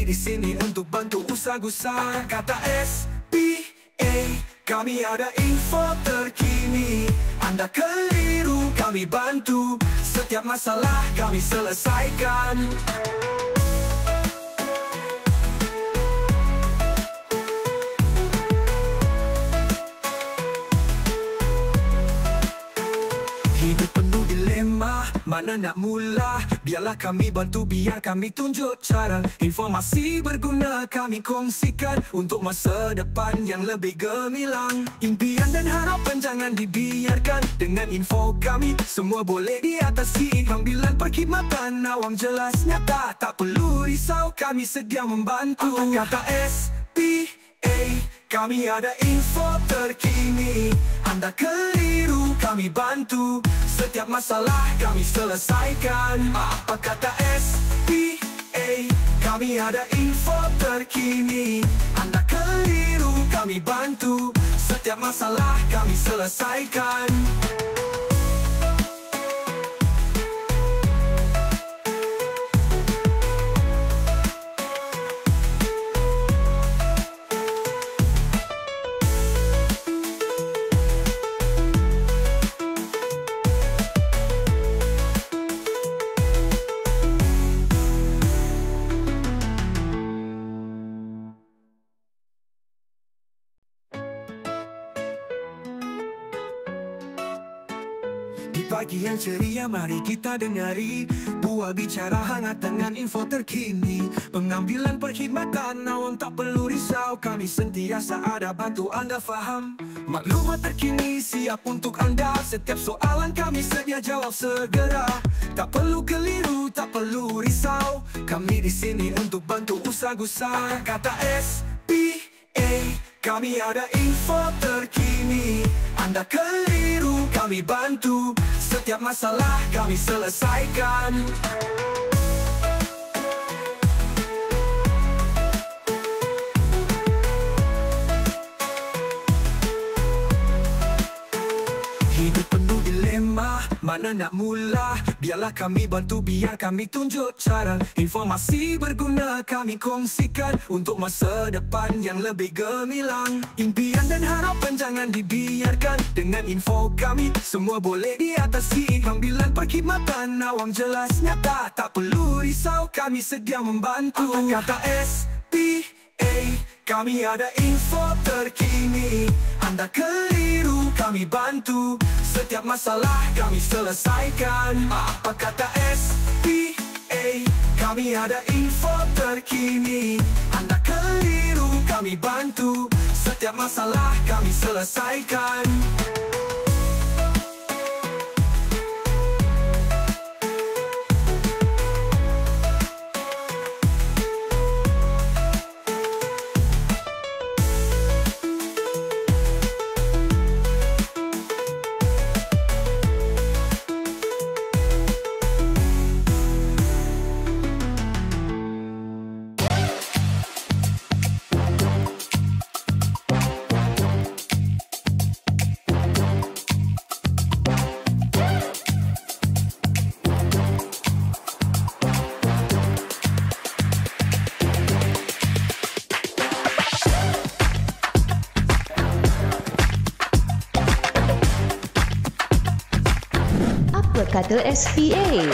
di sini untuk bantu usaha-usaha. Kata SPA, kami ada info terkini. Anda keliru, kami bantu. Setiap masalah kami selesaikan. Hidup penuh dilema, mana nak mula? Biarlah kami bantu, biar kami tunjuk cara. Informasi berguna kami kongsikan untuk masa depan yang lebih gemilang. Impian dan harapan jangan dibiarkan. Dengan info kami semua boleh diatasi. Panggilan perkhidmatan awam jelas nyata. Tak perlu risau, kami sedia membantu. Kata SPA, kami ada info terkini. Anda keliru, kami bantu. Setiap masalah kami selesaikan. Apa kata SPA, kami ada info terkini. Anda keliru, kami bantu. Setiap masalah kami selesaikan. Di pagi yang ceria, mari kita dengari buah bicara hangat dengan info terkini. Pengambilan perkhidmatan awam tak perlu risau. Kami sentiasa ada bantu anda faham. Maklumat terkini siap untuk anda. Setiap soalan kami sedia jawab segera. Tak perlu keliru, tak perlu risau. Kami di sini untuk bantu usaha-usaha. Kata SPA, kami ada info terkini. Anda keliru, kami bantu. Setiap masalah kami selesaikan. Hidup penuh dilema, mana nak mula? Biarlah kami bantu, biar kami tunjuk cara. Informasi berguna kami kongsikan untuk masa depan yang lebih gemilang. Impian dan harapan jangan dibiarkan. Dengan info kami semua boleh diatasi. Panggilan perkhidmatan awam jelas nyata. Tak perlu risau, kami sedia membantu. Kata SPA, kami ada info terkini. Anda keliru, kami bantu. Setiap masalah kami selesaikan. Apa kata SPA, kami ada info terkini. Anda keliru, kami bantu. Setiap masalah kami selesaikan. Kata SPA.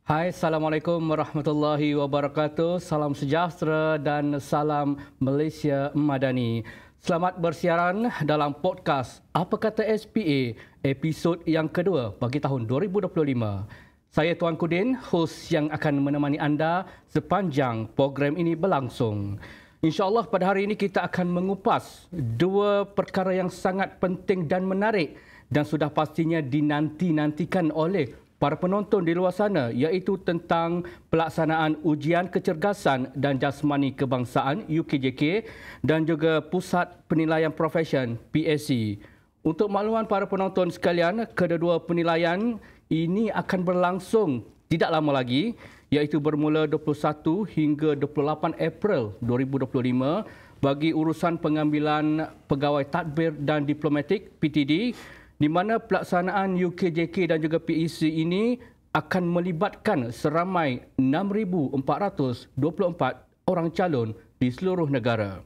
Hai, Assalamualaikum warahmatullahi wabarakatuh. Salam sejahtera dan salam Malaysia Madani. Selamat bersiaran dalam podcast Apa Kata SPA, episod yang kedua bagi tahun 2025. Saya Tuan Kudin, hos yang akan menemani anda sepanjang program ini berlangsung. InsyaAllah pada hari ini kita akan mengupas dua perkara yang sangat penting dan menarik dan sudah pastinya dinanti-nantikan oleh para penonton di luar sana, iaitu tentang pelaksanaan ujian kecergasan dan jasmani kebangsaan UKJK dan juga Pusat Penilaian Profesion PSC. Untuk makluman para penonton sekalian, kedua-dua penilaian ini akan berlangsung tidak lama lagi, iaitu bermula 21 hingga 28 April 2025 bagi urusan pengambilan pegawai tadbir dan diplomatik PTD, di mana pelaksanaan UKJK dan juga PEC ini akan melibatkan seramai 6,424 orang calon di seluruh negara.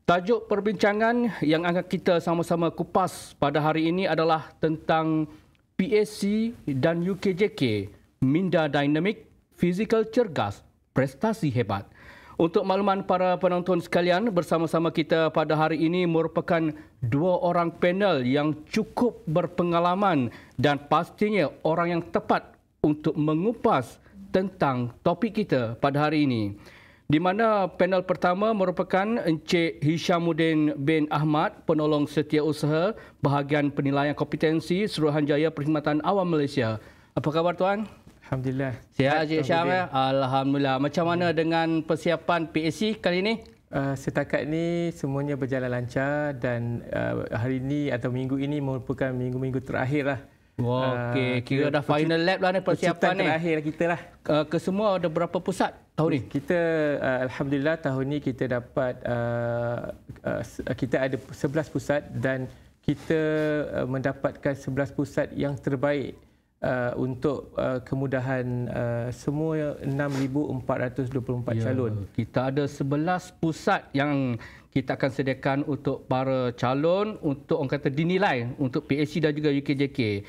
Tajuk perbincangan yang akan kita sama-sama kupas pada hari ini adalah tentang PAC dan UKJK, minda dinamik, fizikal cergas, prestasi hebat. Untuk makluman para penonton sekalian, bersama-sama kita pada hari ini merupakan dua orang panel yang cukup berpengalaman dan pastinya orang yang tepat untuk mengupas tentang topik kita pada hari ini. Di mana panel pertama merupakan Encik Hishamuddin bin Ahmad, penolong setiausaha bahagian penilaian kompetensi Suruhanjaya Perkhidmatan Awam Malaysia. Apa khabar tuan? Alhamdulillah. Sihat Encik Syam ya? Alhamdulillah. Macam mana dengan persiapan PAC kali ini? Setakat ini semuanya berjalan lancar dan hari ini atau minggu ini merupakan minggu-minggu terakhir lah. Okey, kira dah final lap lah ni persiapan ni. Terakhir kita lah. Kesemua ada berapa pusat tahun ni? Kita alhamdulillah tahun ni kita dapat kita ada 11 pusat dan kita mendapatkan 11 pusat yang terbaik untuk kemudahan semua 6,424 calon. Kita ada 11 pusat yang kita akan sediakan untuk para calon untuk orang kata dinilai untuk PAC dan juga UKJK.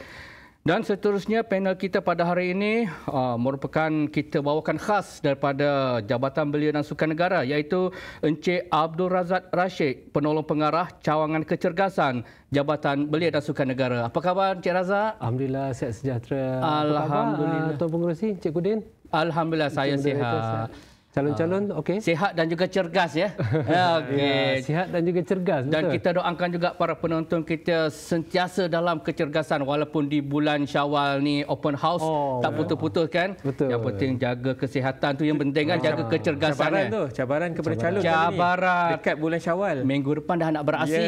Dan seterusnya panel kita pada hari ini merupakan kita bawakan khas daripada Jabatan Belia dan Sukan Negara, iaitu Encik Abdul Razak Rashid, penolong pengarah cawangan kecergasan Jabatan Belia dan Sukan Negara. Apa khabar Encik Razak? Alhamdulillah, sihat sejahtera. Alhamdulillah. Tuan Pengerusi, Encik Kudin? Alhamdulillah, saya sihat. Calon-calon okey. Sihat dan juga cergas ya. Okey. Ya, sihat dan juga cergas. Dan betul. kita doakan juga para penonton kita sentiasa dalam kecergasan walaupun di bulan Syawal ni open house tak putus-putus kan. Betul. Yang penting jaga kesihatan tu yang penting kan, jaga kecergasan. Cabaran kepada calon Cabaran ni dekat bulan Syawal. Minggu depan dah nak beraksi.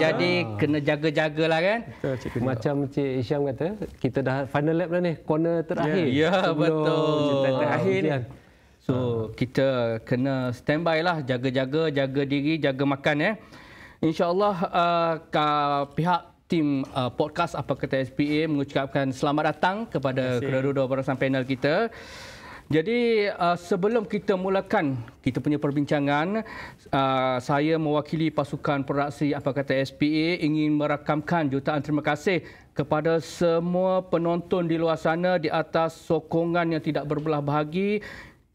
Jadi kena jaga-jagalah kan. Betul, Macam Encik Hisham kata, kita dah final lap dah ni, corner terakhir. Ya, betul. Terakhir ni. So, kita kena standby lah, jaga-jaga, jaga diri, jaga makan ya. InsyaAllah pihak tim podcast Apa Kata SPA mengucapkan selamat datang kepada kedua-dua barisan panel kita. Jadi sebelum kita mulakan kita punya perbincangan, saya mewakili pasukan produksi Apa Kata SPA ingin merakamkan jutaan terima kasih kepada semua penonton di luar sana di atas sokongan yang tidak berbelah bahagi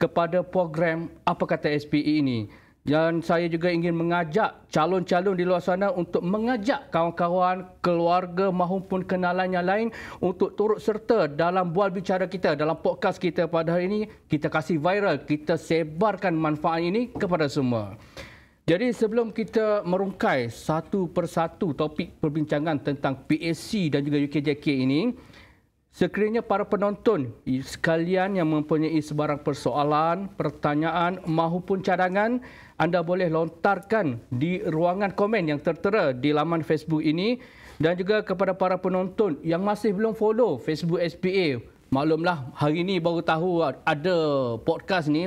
kepada program Apa Kata SPA ini. Dan saya juga ingin mengajak calon-calon di luar sana untuk mengajak kawan-kawan, keluarga maupun kenalan yang lain untuk turut serta dalam bual bicara kita, dalam podcast kita pada hari ini. Kita kasih viral, kita sebarkan manfaat ini kepada semua. Jadi sebelum kita merungkai satu persatu topik perbincangan tentang PAC dan juga UKJK ini, sekiranya para penonton sekalian yang mempunyai sebarang persoalan, pertanyaan maupun cadangan, anda boleh lontarkan di ruangan komen yang tertera di laman Facebook ini. Dan juga kepada para penonton yang masih belum follow Facebook SPA, maklumlah hari ini baru tahu ada podcast ni,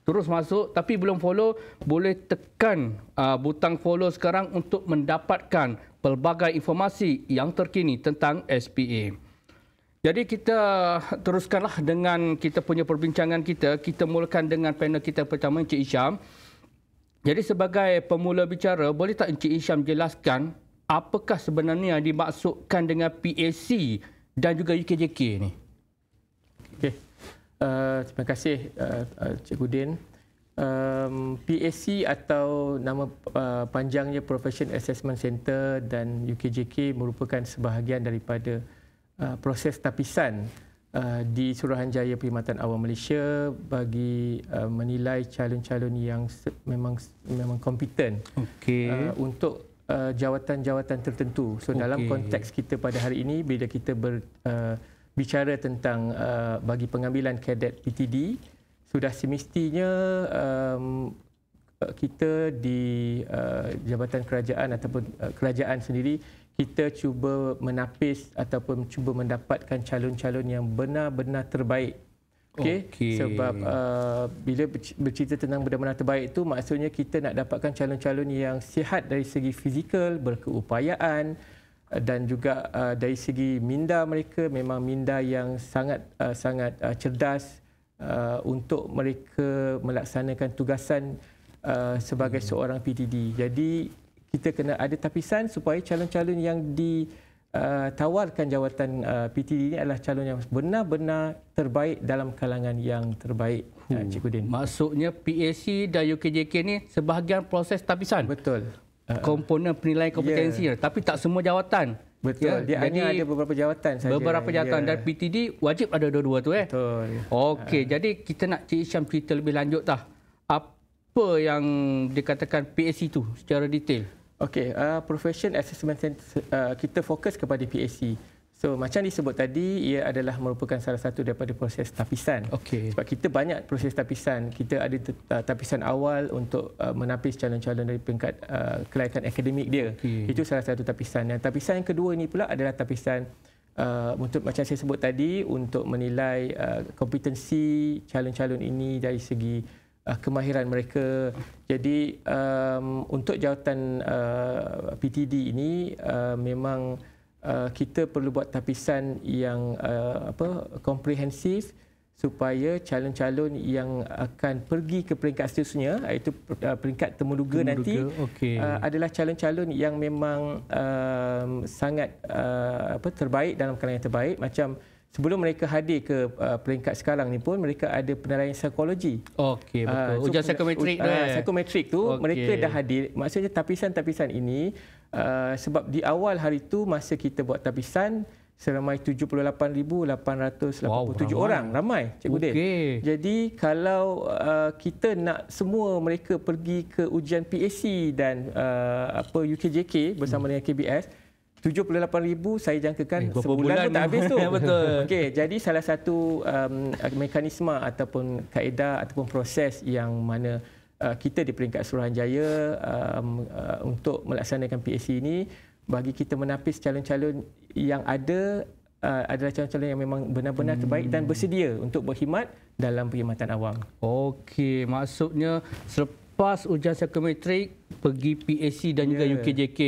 terus masuk tapi belum follow, boleh tekan butang follow sekarang untuk mendapatkan pelbagai informasi yang terkini tentang SPA. Jadi kita teruskanlah dengan kita punya perbincangan kita. Kita mulakan dengan panel kita pertama, Encik Hisham. Jadi sebagai pemula bicara, boleh tak Encik Hisham jelaskan apakah sebenarnya yang dimaksudkan dengan PAC dan juga UKJK ni? Okey. Terima kasih Cik Kudin. PAC atau nama panjangnya Profession Assessment Center dan UKJK merupakan sebahagian daripada proses tapisan di Suruhanjaya Perkhidmatan Awam Malaysia bagi menilai calon-calon yang memang kompeten untuk jawatan-jawatan tertentu. So dalam konteks kita pada hari ini, bila kita bicara tentang bagi pengambilan kadet PTD, sudah semestinya kita di Jabatan Kerajaan ataupun kerajaan sendiri, kita cuba menapis ataupun cuba mendapatkan calon-calon yang benar-benar terbaik. Okey. Sebab bila bercerita tentang benar-benar terbaik itu, maksudnya kita nak dapatkan calon-calon yang sihat dari segi fizikal, berkeupayaan, dan juga dari segi minda mereka memang minda yang sangat cerdas untuk mereka melaksanakan tugasan sebagai seorang PTD. Jadi kita kena ada tapisan supaya calon-calon yang ditawarkan jawatan PTD ini adalah calon yang benar-benar terbaik dalam kalangan yang terbaik. Cikgu Din. Maksudnya PAC dan UKJK ni sebahagian proses tapisan. Betul. Komponen penilaian kompetensi, tapi tak semua jawatan. Betul. Dia hanya ada beberapa jawatan saja. Beberapa jawatan dan PTD wajib ada dua-dua tu. Betul. Okey, jadi kita nak Cik Isyam cerita lebih lanjut tah. Apa yang dikatakan PAC tu secara detail? Okey, Profession Assessment Center, kita fokus kepada PAC. So macam disebut tadi, ia adalah merupakan salah satu daripada proses tapisan. Okey. Sebab kita banyak proses tapisan. Kita ada tapisan awal untuk menapis calon-calon dari peringkat kelayakan akademik dia. Okey. Itu salah satu tapisan. Dan tapisan yang kedua ini pula adalah tapisan untuk macam saya sebut tadi, untuk menilai kompetensi calon-calon ini dari segi kemahiran mereka. Jadi untuk jawatan PTD ini memang kita perlu buat tapisan yang komprehensif supaya calon-calon yang akan pergi ke peringkat seterusnya, iaitu peringkat temuduga nanti, adalah calon-calon yang memang sangat terbaik dalam kalangan yang terbaik. Macam sebelum mereka hadir ke peringkat sekarang ni pun, mereka ada penilaian psikologi. Okey, betul. Ujian psikometrik tu. Psikometrik tu mereka dah hadir. Maksudnya tapisan-tapisan ini sebab di awal hari tu masa kita buat tapisan seramai 78,887 orang. Ramai, Cikgu Din. Jadi kalau kita nak semua mereka pergi ke ujian PAC dan UKJK bersama dengan KBS, 78,000 saya jangkakan sebulan pun tak habis tu. Betul. Okey, jadi salah satu mekanisme ataupun kaedah ataupun proses yang mana kita di peringkat Suruhanjaya untuk melaksanakan PAC ini, bagi kita menapis calon-calon yang ada adalah calon-calon yang memang benar-benar terbaik dan bersedia untuk berkhidmat dalam perkhidmatan awam. Okey, maksudnya selepas ujian psikometrik pergi PAC dan juga UKJK.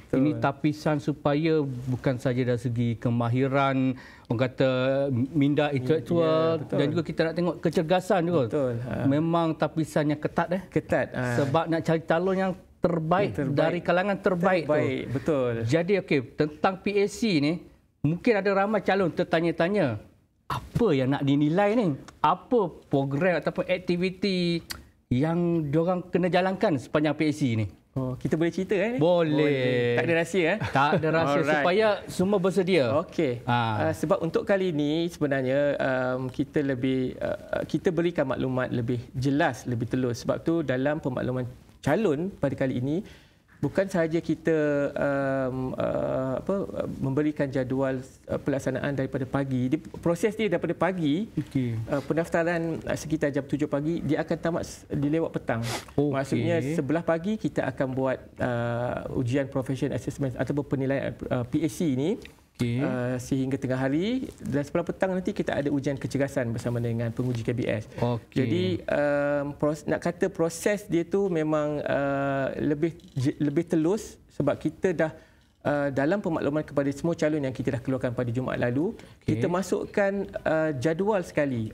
Ini tapisan supaya bukan saja dari segi kemahiran, orang kata minda intelektual, dan juga kita nak tengok kecergasan juga. Betul. Memang tapisan yang ketat. Ketat. Sebab nak cari calon yang terbaik dari kalangan terbaik tu. Betul. Jadi tentang PAC ni, mungkin ada ramai calon tertanya-tanya, apa yang nak dinilai ni? Apa program ataupun aktiviti yang diorang kena jalankan sepanjang PAC ni? Kita boleh cerita kan? Boleh. Tak ada rahsia Tak ada rahsia. Supaya semua bersedia. Okey. Sebab untuk kali ini sebenarnya kita berikan maklumat lebih jelas, lebih telus. Sebab tu dalam pemakluman calon pada kali ini bukan sahaja kita memberikan jadual pelaksanaan daripada pagi. Proses dia daripada pagi, pendaftaran sekitar jam 7 pagi, dia akan tamat dilewat petang. Maksudnya sebelah pagi kita akan buat ujian profession assessment ataupun penilaian PAC ini. Sehingga tengah hari, dan sebelah petang nanti kita ada ujian kecergasan bersama dengan penguji KBS. Jadi nak kata proses dia tu memang lebih telus sebab kita dah dalam pemakluman kepada semua calon yang kita dah keluarkan pada Jumaat lalu, kita masukkan jadual sekali.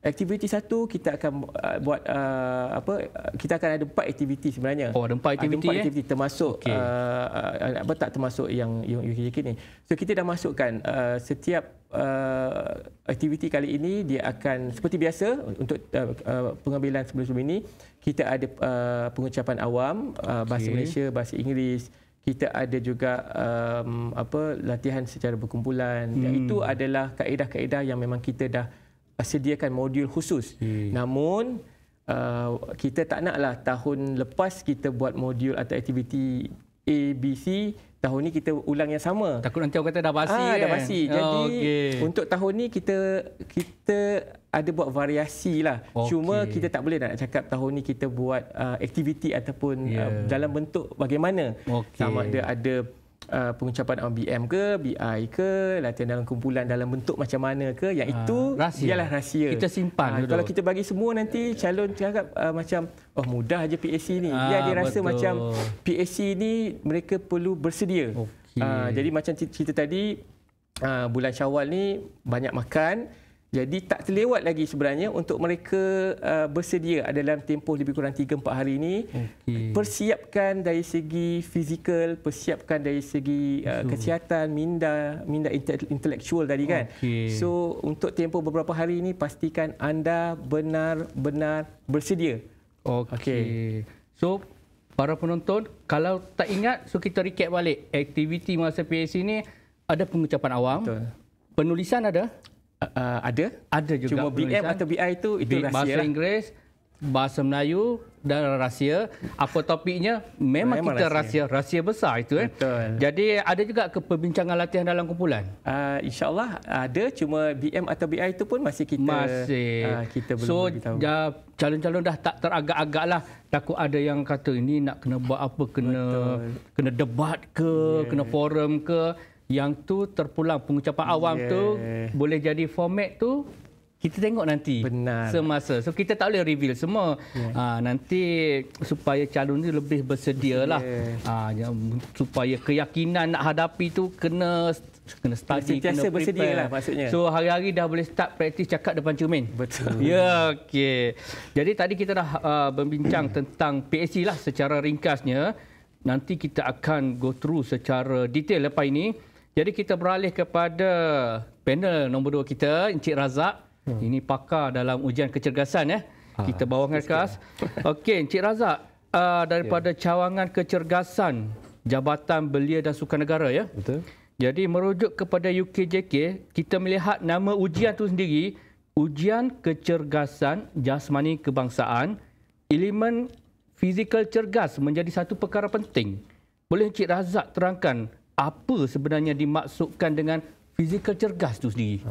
Aktiviti satu kita akan buat kita akan ada 4 aktiviti sebenarnya. Ada 4 aktiviti. Ada 4 aktiviti termasuk tak termasuk yang UKJK ni. So kita dah masukkan setiap aktiviti kali ini dia akan seperti biasa untuk pengambilan sebelum ini kita ada pengucapan awam, bahasa Malaysia, bahasa Inggeris. Kita ada juga latihan secara berkumpulan. Itu adalah kaedah-kaedah yang memang kita dah sediakan modul khusus. Namun kita tak naklah tahun lepas kita buat modul atau aktiviti A, B, C, tahun ni kita ulang yang sama. Takut nanti orang kata dah basi kan? Dah basi. Jadi untuk tahun ni kita ada buat variasi lah. Cuma kita tak boleh nak cakap tahun ni kita buat aktiviti ataupun dalam bentuk bagaimana. Sama ada pengucapan BM ke, BI ke, latihan dalam kumpulan dalam bentuk macam mana ke, yang itu ialah rahsia. Kita simpan dulu. Kalau kita bagi semua nanti calon cakap macam mudah aja PAC ni. Dia rasa macam PAC ni mereka perlu bersedia. Jadi macam cerita tadi, bulan Syawal ni banyak makan. Jadi tak terlewat lagi sebenarnya untuk mereka bersedia dalam tempoh lebih kurang 3-4 hari ini. Persiapkan dari segi fizikal, persiapkan dari segi kesihatan, minda intelektual tadi kan. So untuk tempoh beberapa hari ini pastikan anda benar-benar bersedia. Okey. So para penonton, kalau tak ingat, so kita recap balik. Aktiviti masa PAC ni ada pengucapan awam. Betul. Penulisan ada? Ada juga. Cuma BM penulisan. atau BI itu rahsia bahasa lah. Inggeris, bahasa Melayu dan rahsia. Apa topiknya? Memang kita rahsia besar itu. Betul. Jadi ada juga ke perbincangan latihan dalam kumpulan? InsyaAllah ada, cuma BM atau BI itu pun masih kita belum so, beritahu. Calon-calon dah tak teragak-agak lah. Takut ada yang kata ini nak kena buat apa, kena debat ke, kena forum ke. Yang tu terpulang pengucapan awam tu boleh jadi format tu kita tengok nanti. Benar. Semasa. So kita tak boleh reveal semua. Nanti supaya calon ni lebih bersedia lah. Supaya keyakinan nak hadapi tu kena study, kena bersedia lah maksudnya. So hari-hari dah boleh start praktis cakap depan cermin. Betul. Ya, okey. Jadi tadi kita dah berbincang tentang PAC lah secara ringkasnya. Nanti kita akan go through secara detail lepas ini. Jadi kita beralih kepada panel nombor 2 kita, Encik Razak. Ini pakar dalam ujian kecergasan. Kita bawakan khas. Okey, Encik Razak, daripada cawangan kecergasan Jabatan Belia dan Sukan Negara, ya? Betul. Jadi merujuk kepada UKJK, kita melihat nama ujian itu sendiri, Ujian Kecergasan Jasmani Kebangsaan, elemen fizikal cergas menjadi satu perkara penting. Boleh Encik Razak terangkan apa sebenarnya dimaksudkan dengan fizikal cergas itu sendiri?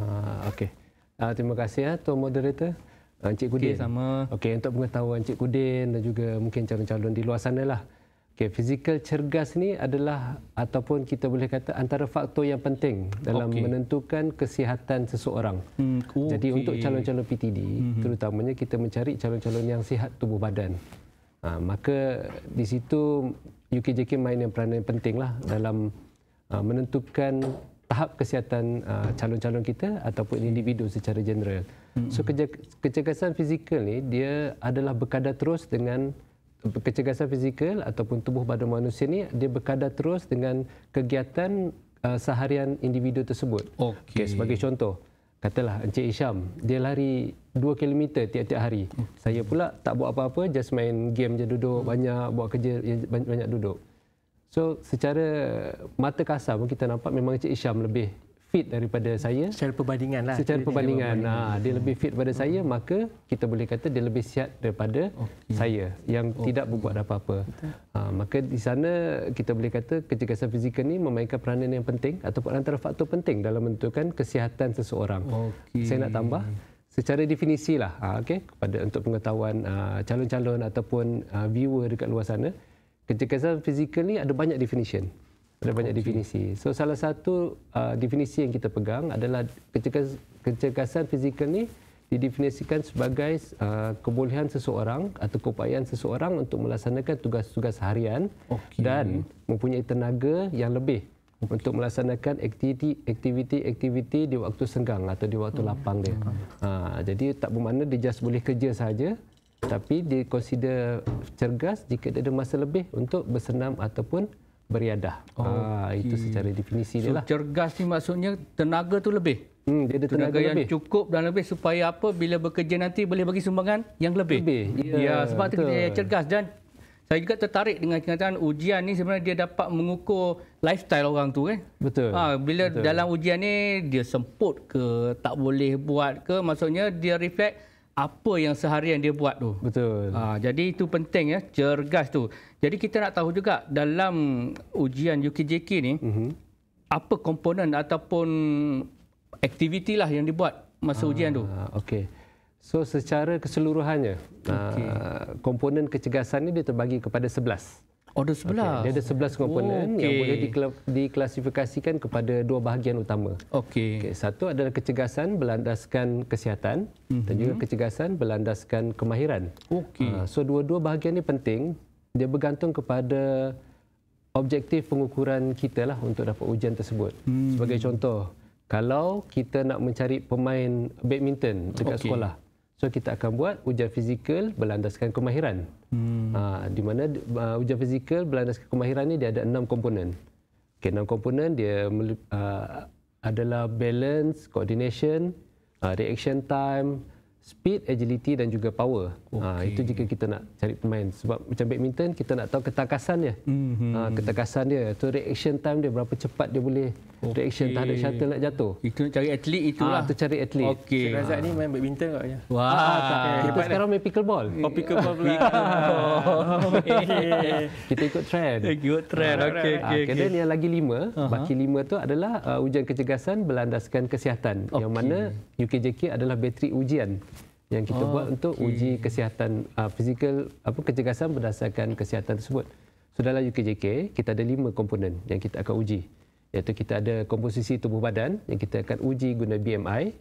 Okey. Terima kasih Tuan Moderator. Encik Kudin. Sama. Okey, untuk pengetahuan Encik Kudin dan juga mungkin calon-calon di luar sana lah. Okey, fizikal cergas ni adalah ataupun kita boleh kata antara faktor yang penting dalam menentukan kesihatan seseorang. Jadi untuk calon-calon PTD, terutamanya kita mencari calon-calon yang sihat tubuh badan. Maka di situ UKJK main peranan yang penting lah dalam menentukan tahap kesihatan calon-calon kita ataupun individu secara general. So kecergasan fizikal ni dia adalah berkadar terus dengan kecergasan fizikal ataupun tubuh badan manusia ni dia berkadar terus dengan kegiatan seharian individu tersebut. Okay, sebagai contoh, katalah Encik Isham, dia lari 2 km tiap-tiap hari. Saya pula tak buat apa-apa, just main game je, duduk banyak, buat kerja banyak duduk. So secara mata kasar pun kita nampak memang Encik Isham lebih fit daripada saya. Secara perbandingan lah. Secara perbandingan. Dia lebih fit daripada saya, maka kita boleh kata dia lebih sihat daripada saya yang tidak berbuat apa-apa. Maka di sana kita boleh kata kecergasan fizikal ni memainkan peranan yang penting ataupun antara faktor penting dalam menentukan kesihatan seseorang. Saya nak tambah secara definisi lah kepada untuk pengetahuan calon-calon ataupun viewer dekat luar sana. Kecergasan fizikal ni ada banyak definition. Ada banyak definisi. So salah satu definisi yang kita pegang adalah kecergasan fizikal ni didefinisikan sebagai kebolehan seseorang atau keupayaan seseorang untuk melaksanakan tugas-tugas harian dan mempunyai tenaga yang lebih untuk melaksanakan aktiviti di waktu senggang atau di waktu lapang dia. Jadi tak bermakna dia just boleh kerja saja, tapi dia consider cergas jika dia ada masa lebih untuk bersenam ataupun beriadah. Itu secara definisi dia lah. Cergas ni maksudnya tenaga tu lebih. Dia ada tenaga yang lebih. Cukup dan lebih supaya apa, bila bekerja nanti boleh bagi sumbangan yang lebih. Ya, sebab tu dia cergas. Dan saya juga tertarik dengan kenyataan ujian ni sebenarnya dia dapat mengukur lifestyle orang tu kan. Betul. Bila dalam ujian ni dia semput ke, tak boleh buat ke, maksudnya dia reflect apa yang seharian dia buat tu. Betul. Jadi itu penting ya, cergas tu. Jadi kita nak tahu juga dalam ujian UKJK ni, apa komponen ataupun aktiviti lah yang dibuat masa ujian tu. Okey. So secara keseluruhannya, komponen kecergasan ni dia terbagi kepada 11. Ada 11. Dia ada 11 komponen yang boleh diklasifikasikan kepada 2 bahagian utama. Satu adalah kecergasan berlandaskan kesihatan dan juga kecergasan berlandaskan kemahiran. So dua-dua bahagian ini penting. Dia bergantung kepada objektif pengukuran kita lah untuk dapat ujian tersebut. Sebagai contoh, kalau kita nak mencari pemain badminton dekat sekolah, so kita akan buat ujian fizikal berlandaskan kemahiran. Di mana ujian fizikal berlandaskan kemahiran ni dia ada 6 komponen. Okay, 6 komponen dia adalah balance, coordination, reaction time, speed, agility dan juga power. Itu jika kita nak cari pemain. Sebab macam badminton, kita nak tahu ketakasan dia. Ketakasan dia. So reaction time dia, berapa cepat dia boleh reaction terhadap shuttle nak jatuh. Itu cari atlet itulah. Itu cari atlet. Okey. Cik Razak ni main badminton ke? Kita sekarang main pickleball. Pickleball pula. Kita ikut trend. Ikut trend. Okey. Kemudian yang lagi 5, baki 5 tu adalah ujian kecergasan berlandaskan kesihatan. Yang mana UKJK adalah bateri ujian yang kita buat untuk uji kesihatan fizikal, kecergasan berdasarkan kesihatan tersebut. So dalam UKJK kita ada 5 komponen yang kita akan uji. Iaitu kita ada komposisi tubuh badan yang kita akan uji guna BMI.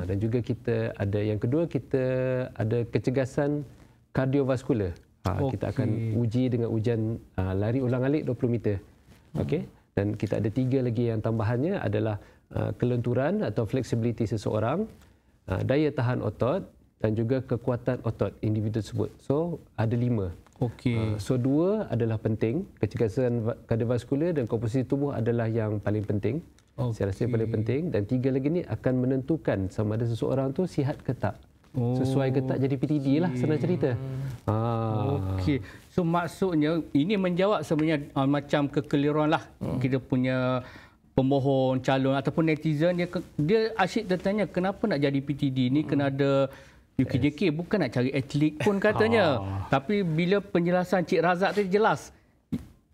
Dan juga kita ada yang kedua, kita ada kecergasan kardiovaskular. Kita akan uji dengan ujian lari ulang-alik 20 meter. Okey. Dan kita ada 3 lagi yang tambahannya adalah kelenturan atau fleksibiliti seseorang, daya tahan otot dan juga kekuatan otot individu tersebut. So ada 5. Okey. So 2 adalah penting, kecergasan kardiovaskular dan komposisi tubuh adalah yang paling penting. Saya rasa yang paling penting. Dan 3 lagi ni akan menentukan sama ada seseorang tu sihat ke tak. Sesuai ke tak jadi PTD lah, senang cerita. Okey. So maksudnya ini menjawab sebenarnya macam kekeliruan lah. Kita punya pemohon, calon ataupun netizen dia asyik tertanya kenapa nak jadi PTD ni, kena ada UKJK, bukan nak cari atlet pun katanya. Tapi bila penjelasan Cik Razak tadi jelas,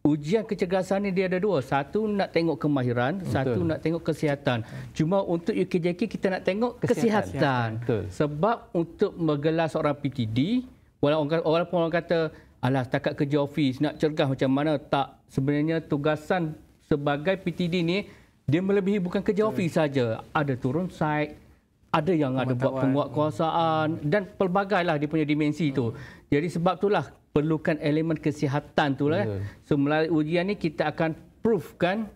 ujian kecergasan ni dia ada 2. Satu nak tengok kemahiran, satu nak tengok kesihatan. Cuma untuk UKJK kita nak tengok kesihatan. Sebab untuk menggelar seorang PTD, walaupun orang kata alah setakat kerja ofis nak cergas macam mana, tak, sebenarnya tugasan sebagai PTD ni dia melebihi bukan kerja ofis saja. Ada turun site, ada yang ada buat penguatkuasaan dan pelbagailah dia punya dimensi tu. Jadi sebab itulah perlukan elemen kesihatan tu lah. So melalui ujian ni kita akan proofkan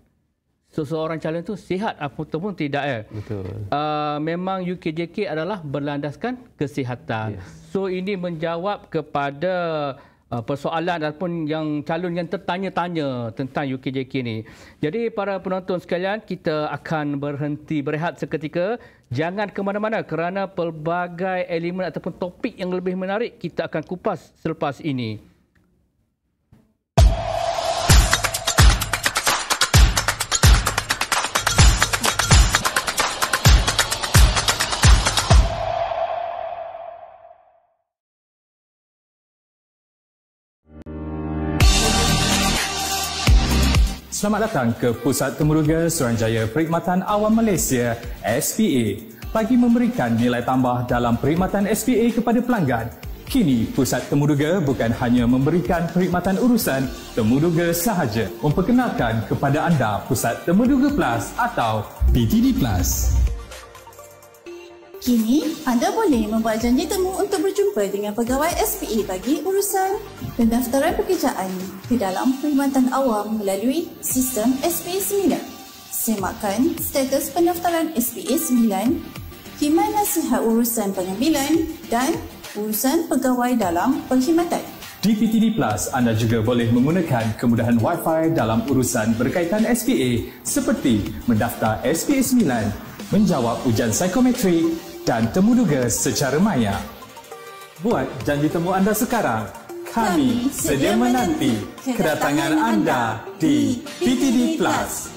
seseorang calon tu sihat ataupun tidak. Betul. Memang UKJK adalah berlandaskan kesihatan. So ini menjawab kepada persoalan ataupun yang calon yang tertanya-tanya tentang UKJK ni. Jadi para penonton sekalian, kita akan berhenti berehat seketika. Jangan ke mana-mana kerana pelbagai elemen ataupun topik yang lebih menarik kita akan kupas selepas ini. Selamat datang ke Pusat Temuruga Suruhanjaya Perkhidmatan Awam Malaysia SPA. Bagi memberikan nilai tambah dalam perkhidmatan SPA kepada pelanggan, kini Pusat Temuruga bukan hanya memberikan perkhidmatan urusan temuruga sahaja. Memperkenalkan kepada anda Pusat Temuruga Plus atau PTD Plus. Kini, anda boleh membuat janji temu untuk berjumpa dengan pegawai SPA bagi urusan pendaftaran pekerjaan ke dalam perkhidmatan awam melalui sistem SPA 9. Semakkan status pendaftaran SPA 9, khidmat nasihat urusan pengambilan dan urusan pegawai dalam perkhidmatan. Di PTD Plus, anda juga boleh menggunakan kemudahan Wi-Fi dalam urusan berkaitan SPA seperti mendaftar SPA 9, menjawab ujian psikometrik dan temuduga secara maya. Buat janji temu anda sekarang. Kami sedia menanti kedatangan anda di PTD Plus.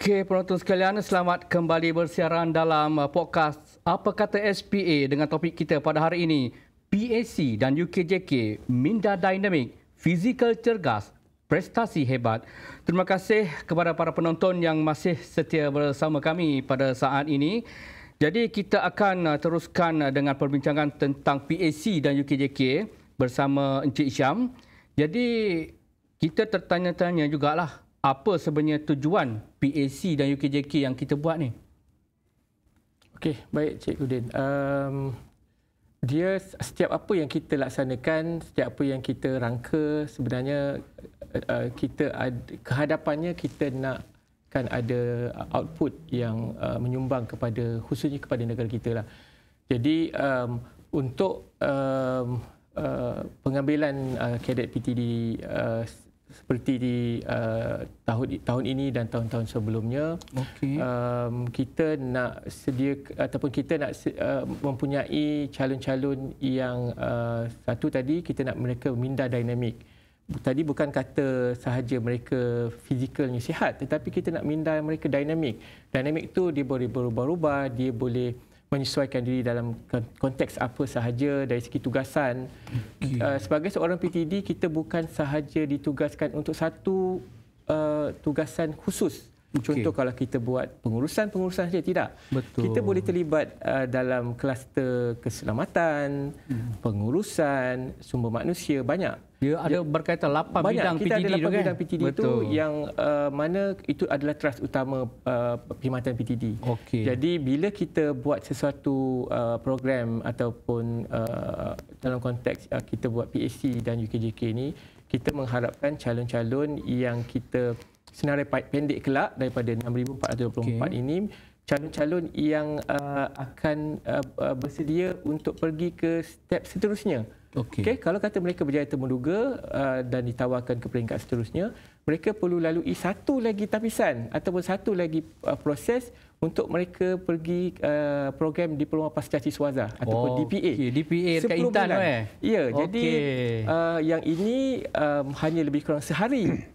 Okey, penonton sekalian, selamat kembali bersiaran dalam podcast Apa Kata SPA dengan topik kita pada hari ini, PAC dan UKJK, minda dinamik, fizikal cergas, prestasi hebat. Terima kasih kepada para penonton yang masih setia bersama kami pada saat ini. Jadi kita akan teruskan dengan perbincangan tentang PAC dan UKJK bersama Encik Syam. Jadi kita tertanya-tanya jugalah, apa sebenarnya tujuan PAC dan UKJK yang kita buat ni? Okey, baik Cik Udin. Dia setiap apa yang kita laksanakan, setiap apa yang kita rangka, sebenarnya kita kehadapannya kita nakkan ada output yang menyumbang kepada, khususnya kepada negara kita lah. Jadi untuk pengambilan kadet PTD seperti di tahun ini dan tahun-tahun sebelumnya, kita nak sedia ataupun kita nak mempunyai calon-calon yang satu tadi, kita nak mereka minda dinamik. Tadi bukan kata sahaja mereka fizikalnya sihat, tetapi kita nak minda mereka dinamik. Dinamik tu dia boleh berubah-ubah, dia boleh menyesuaikan diri dalam konteks apa sahaja dari segi tugasan. Sebagai seorang PTD, kita bukan sahaja ditugaskan untuk satu tugasan khusus. Contoh kalau kita buat pengurusan saja, tidak. Betul. Kita boleh terlibat dalam kluster keselamatan, pengurusan, sumber manusia, banyak. Dia ada berkaitan 8 bidang kita PTD ada 8 tu kan? bidang PTD itu yang mana itu adalah trust utama perkhidmatan PTD. Jadi bila kita buat sesuatu program ataupun dalam konteks kita buat PAC dan UKJK ni, kita mengharapkan calon-calon yang kita senarai pendek kelak daripada 6,424 ini, calon-calon yang akan bersedia untuk pergi ke step seterusnya. Kalau kata mereka berjaya temuduga dan ditawarkan ke peringkat seterusnya, mereka perlu lalui satu lagi tapisan ataupun satu lagi proses untuk mereka pergi program Diploma Pasca Siswaza ataupun DPA. DPA dekat Intan tu Ya, jadi yang ini hanya lebih kurang sehari.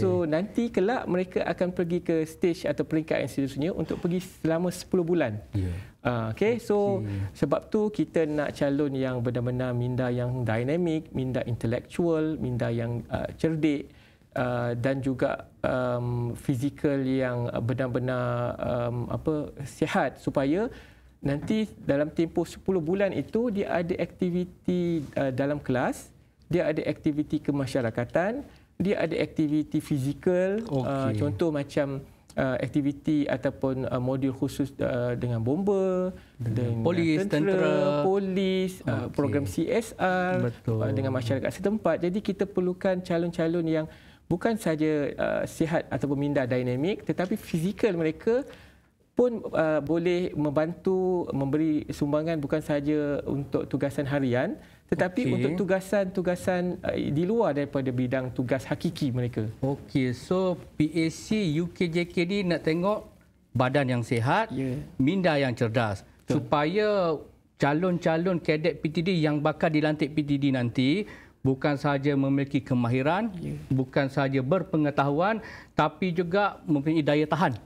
So nanti kelak mereka akan pergi ke stage atau peringkat yang seterusnya untuk pergi selama 10 bulan. Sebab tu kita nak calon yang benar-benar minda yang dinamik, minda intelektual, minda yang cerdik, dan juga fizikal yang benar-benar sihat, supaya nanti dalam tempoh 10 bulan itu dia ada aktiviti dalam kelas, dia ada aktiviti kemasyarakatan, dia ada aktiviti fizikal, contoh macam aktiviti ataupun modul khusus dengan bomba, dengan polis, tentera, polis, program CSR dengan masyarakat setempat. Jadi kita perlukan calon-calon yang bukan saja sihat ataupun minda dinamik, tetapi fizikal mereka pun boleh membantu memberi sumbangan bukan saja untuk tugasan harian, tetapi untuk tugasan-tugasan di luar daripada bidang tugas hakiki mereka. So PAC, UKJK ni nak tengok badan yang sihat, minda yang cerdas. Supaya calon-calon kadet PTD yang bakal dilantik PTD nanti bukan sahaja memiliki kemahiran, bukan sahaja berpengetahuan, tapi juga mempunyai daya tahan.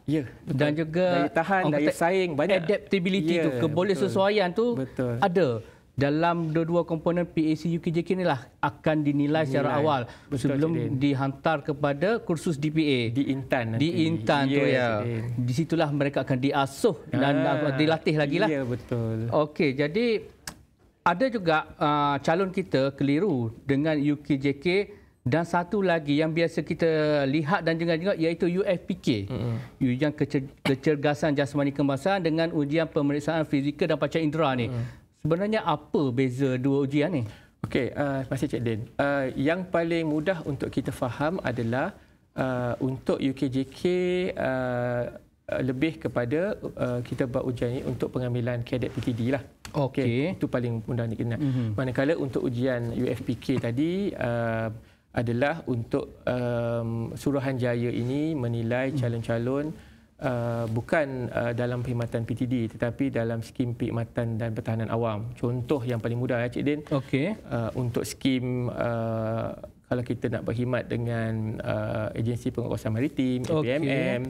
Dan juga daya tahan, daya saing, banyak. Adaptability tu, kebolehsesuaian tu ada. Dalam dua-dua komponen PAC UKJK inilah akan dinilai secara awal sebelum dihantar kepada kursus DPA. Di Intan nanti. Di Intan tu ya. Di situlah mereka akan diasuh dan dilatih lagi lah. Ya, betul. Jadi ada juga calon kita keliru dengan UKJK, dan satu lagi yang biasa kita lihat dan dengar iaitu UFPK. Ujian kecergasan jasmani kemasan dengan ujian pemeriksaan fizikal dan panca indera ni. Sebenarnya apa beza dua ujian ni? Terima kasih Cik Din. Yang paling mudah untuk kita faham adalah untuk UKJK lebih kepada kita buat ujian ini untuk pengambilan kadet PTD lah. Itu paling mudah dikenal. Manakala untuk ujian UFPK tadi adalah untuk Suruhanjaya ini menilai calon-calon bukan dalam perkhidmatan PTD tetapi dalam skim perkhidmatan dan pertahanan awam. Contoh yang paling mudah Cik Din. Untuk skim kalau kita nak berkhidmat dengan Agensi Penguatkuasaan Maritim, APMM,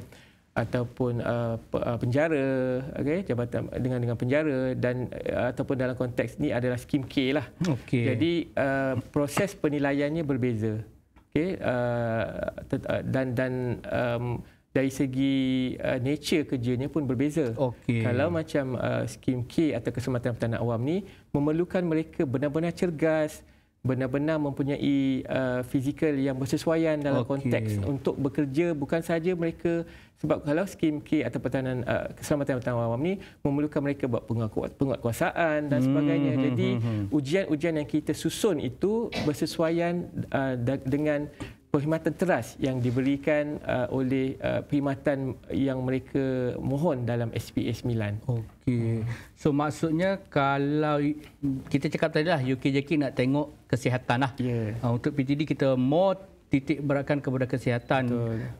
ataupun penjara, jabatan dengan penjara dan ataupun dalam konteks ni adalah skim K lah. Jadi proses penilaiannya berbeza. Dan dari segi nature kerjanya pun berbeza. Kalau macam skim K atau keselamatan petani awam ni memerlukan mereka benar-benar cergas, benar-benar mempunyai fizikal yang bersesuaian dalam konteks untuk bekerja. Bukan saja mereka, sebab kalau skim K atau keselamatan petani awam ni memerlukan mereka buat penguatkuasaan dan sebagainya. Jadi ujian-ujian yang kita susun itu bersesuaian dengan perkhidmatan teras yang diberikan oleh perkhidmatan yang mereka mohon dalam SPA 9. So maksudnya kalau kita cakap tadi lah UKJK nak tengok kesihatan lah. Untuk PTD kita more titik beratkan kepada kesihatan.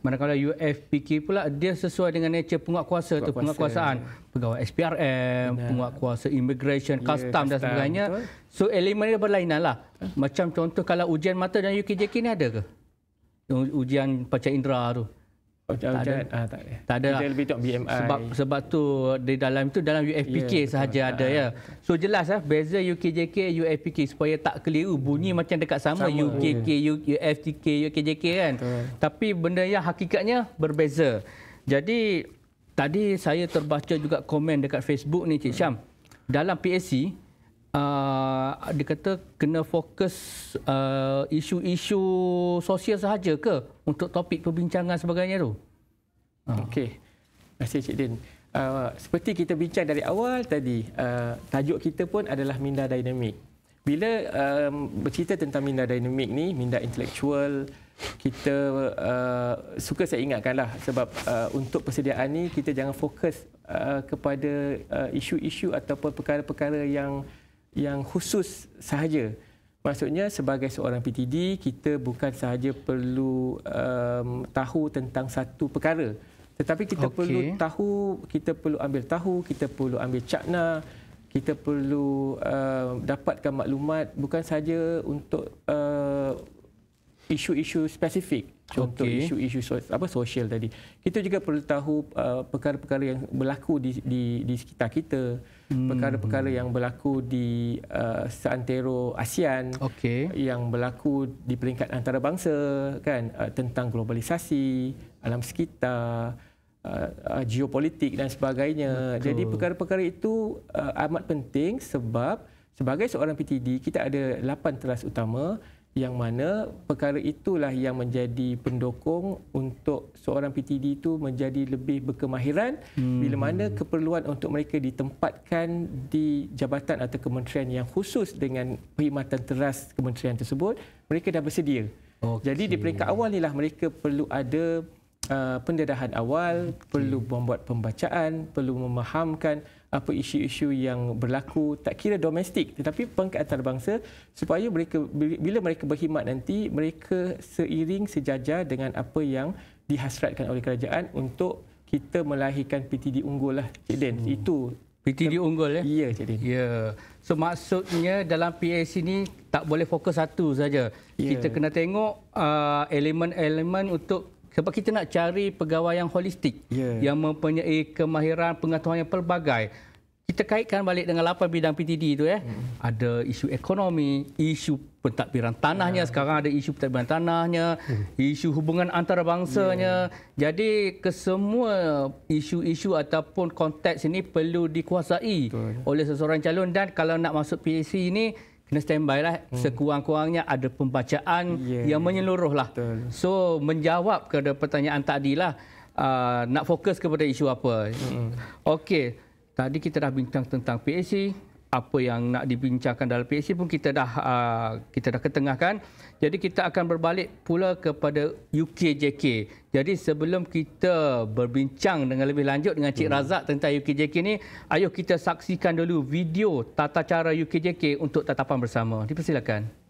Manakala UFPK pula dia sesuai dengan nature penguatkuasa tu, penguatkuasaan pegawai SPRM, penguatkuasa immigration, custom dan sebagainya. So elemen dia berlainan lah. Macam contoh kalau ujian mata dan UKJK ni ada ke? Ujian panca indera tu. Tak ada. Dia lebih tengok BMI. Sebab tu di dalam itu dalam UFPK sahaja ada ya. So jelas beza UKJK UFPK supaya tak keliru bunyi macam dekat sama UKK UFTK UKJK kan. Tapi benda yang hakikatnya berbeza. Jadi tadi saya terbaca juga komen dekat Facebook ni Cik Syam. Dalam PSC dia kata kena fokus isu-isu sosial sahaja ke untuk topik perbincangan sebagainya tu? Okey. Terima kasih Cik Din. Seperti kita bincang dari awal tadi, tajuk kita pun adalah minda dinamik. Bila bercerita tentang minda dinamik ni, minda intelektual, kita suka saya ingatkanlah sebab untuk persediaan ni kita jangan fokus kepada isu-isu ataupun perkara-perkara yang khusus sahaja. Maksudnya sebagai seorang PTD, kita bukan sahaja perlu tahu tentang satu perkara, tetapi kita perlu tahu, kita perlu ambil tahu, kita perlu ambil cakna, kita perlu dapatkan maklumat bukan sahaja untuk isu-isu spesifik. Contoh isu-isu sosial tadi. Kita juga perlu tahu perkara-perkara yang berlaku di sekitar kita, perkara-perkara yang berlaku di seantero ASEAN, yang berlaku di peringkat antarabangsa kan, tentang globalisasi, alam sekitar, geopolitik dan sebagainya. Jadi perkara-perkara itu amat penting sebab sebagai seorang PTD kita ada 8 teras utama yang mana perkara itulah yang menjadi pendukung untuk seorang PTD itu menjadi lebih berkemahiran bila mana keperluan untuk mereka ditempatkan di jabatan atau kementerian yang khusus dengan perkhidmatan teras kementerian tersebut, mereka dah bersedia. Jadi di peringkat awal inilah mereka perlu ada pendedahan awal, perlu membuat pembacaan, perlu memahamkan apa isu-isu yang berlaku, tak kira domestik tetapi peringkat antarabangsa, supaya mereka bila mereka berkhidmat nanti mereka seiring sejajar dengan apa yang dihasratkan oleh kerajaan untuk kita melahirkan PTD unggul lah Cik Din. Itu PTD unggul ya? Ya Cik Din. Ya. So maksudnya dalam PAC ni tak boleh fokus satu saja. Kita kena tengok elemen-elemen untuk, sebab kita nak cari pegawai yang holistik, yang mempunyai kemahiran pengetahuan yang pelbagai. Kita kaitkan balik dengan 8 bidang PTD itu Ada isu ekonomi, isu pentadbiran tanahnya, sekarang ada isu pentadbiran tanahnya, isu hubungan antarabangsanya. Jadi kesemua isu-isu ataupun konteks ini perlu dikuasai oleh seseorang calon, dan kalau nak masuk PAC ini kena standby lah. Sekurang-kurangnya ada pembacaan yang menyeluruh lah. So menjawab kepada pertanyaan tadi lah, nak fokus kepada isu apa. Okey, tadi kita dah bincang tentang PAC, apa yang nak dibincangkan dalam PAC pun kita dah ketengahkan. Jadi kita akan berbalik pula kepada UKJK. Jadi sebelum kita berbincang dengan lebih lanjut dengan Cik Razak tentang UKJK ni, ayo kita saksikan dulu video tata cara UKJK untuk tatapan bersama. Dipersilakan.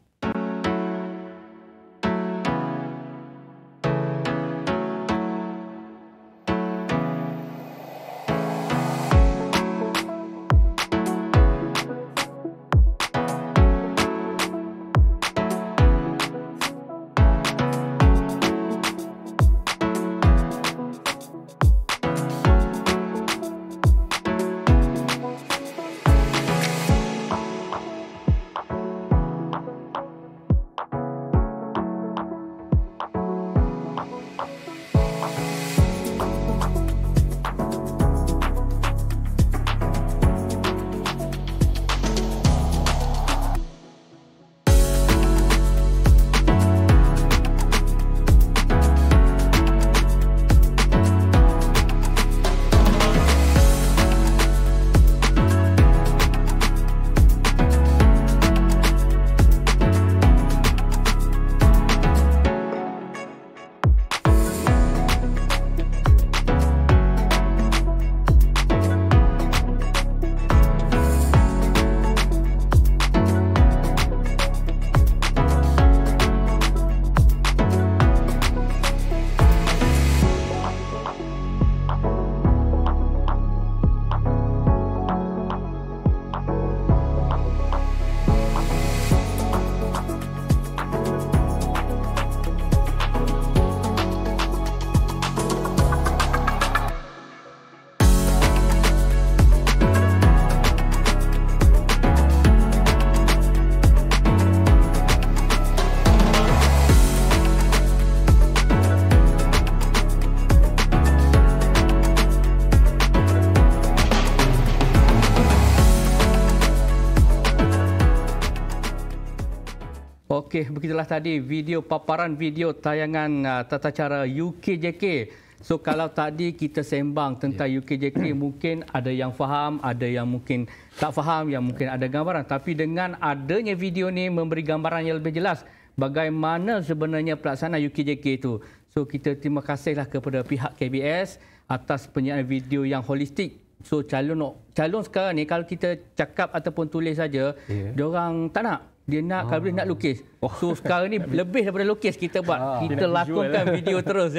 Okey, begitulah tadi paparan video tayangan tata cara UKJK. So kalau tadi kita sembang tentang UKJK, mungkin ada yang faham, ada yang mungkin tak faham, yang mungkin ada gambaran. Tapi dengan adanya video ni memberi gambaran yang lebih jelas bagaimana sebenarnya pelaksanaan UKJK itu. So kita terima kasihlah kepada pihak KBS atas penyiaran video yang holistik. So calon sekarang ni kalau kita cakap ataupun tulis saja, diorang tak nak. Dia nak kalau dia nak lukis. So sekarang ni lebih daripada lukis kita buat. Kita lakonkan video terus